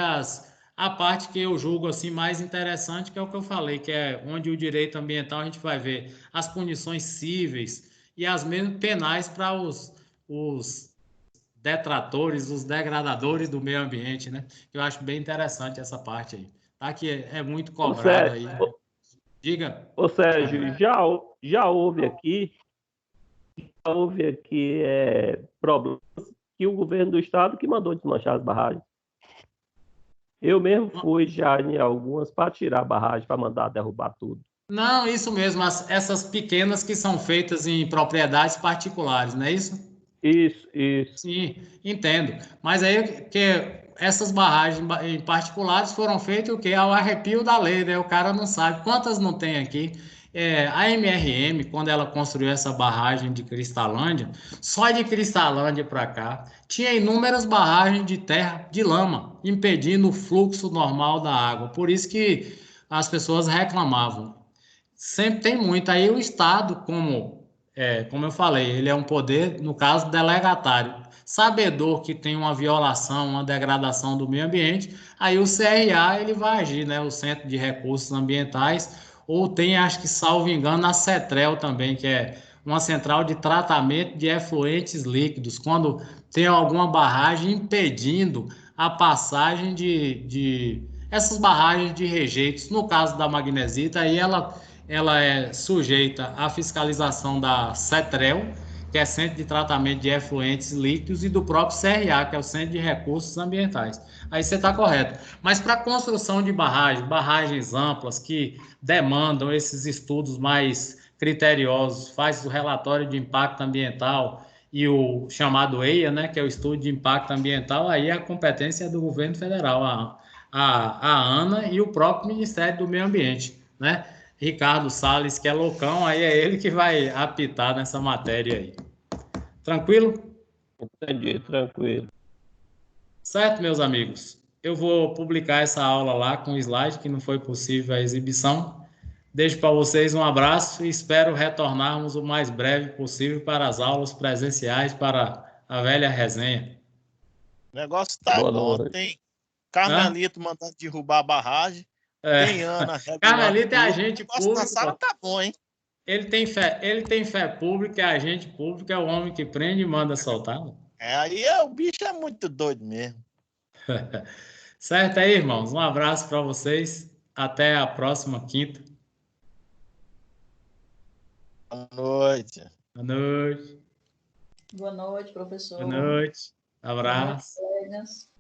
a parte que eu julgo assim mais interessante, que é o que eu falei, que é onde o direito ambiental a gente vai ver as punições cíveis e as mesmas penais para os detratores, os degradadores do meio ambiente, né? Eu acho bem interessante essa parte aí, tá? Que é muito cobrado aí. Diga. Ô Sérgio, já houve aqui problemas que o governo do estado que mandou desmanchar as barragens. Eu mesmo fui já em algumas para tirar a barragem, para mandar derrubar tudo. Não, isso mesmo, essas pequenas que são feitas em propriedades particulares, não é isso? Isso. Sim, entendo. Mas aí que essas barragens em particulares foram feitas o quê? Ao arrepio da lei, né? O cara não sabe. Quantas não tem aqui? A MRM, quando ela construiu essa barragem de Cristalândia, só de Cristalândia para cá, tinha inúmeras barragens de terra, de lama, impedindo o fluxo normal da água. Por isso que as pessoas reclamavam. Sempre tem muito. Aí o Estado, como eu falei, ele é um poder, no caso, delegatário. Sabedor que tem uma violação, uma degradação do meio ambiente, aí o CRA ele vai agir, né? O Centro de Recursos Ambientais, ou tem, acho que, salvo engano, a CETREL também, que é uma central de tratamento de efluentes líquidos, quando tem alguma barragem impedindo a passagem de essas barragens de rejeitos. No caso da magnesita, aí ela é sujeita à fiscalização da CETREL, que é Centro de Tratamento de Efluentes Líquidos, e do próprio CRA, que é o Centro de Recursos Ambientais. Aí você está correto. Mas para a construção de barragens amplas que demandam esses estudos mais criteriosos, faz o relatório de impacto ambiental e o chamado EIA, né, que é o estudo de impacto ambiental, aí a competência é do governo federal, a ANA e o próprio Ministério do Meio Ambiente, né? Ricardo Salles, que é loucão, aí é ele que vai apitar nessa matéria aí. Tranquilo? Entendi, tranquilo. Certo, meus amigos? eu vou publicar essa aula lá com o slide, que não foi possível a exibição. Deixo para vocês um abraço e espero retornarmos o mais breve possível para as aulas presenciais, para a velha resenha. O negócio tá Boa bom. noite. Tem Carmelito mandando derrubar a barragem. Tem Ana regulando Carmelito é tudo. agente O negócio na público. sala tá bom, hein? Ele tem fé pública, é agente público, é o homem que prende e manda soltar. Aí o bicho é muito doido mesmo. Certo aí, irmãos? Um abraço para vocês. Até a próxima quinta. Boa noite. Boa noite. Boa noite, professor. Boa noite. Abraço. Boa noite, colegas.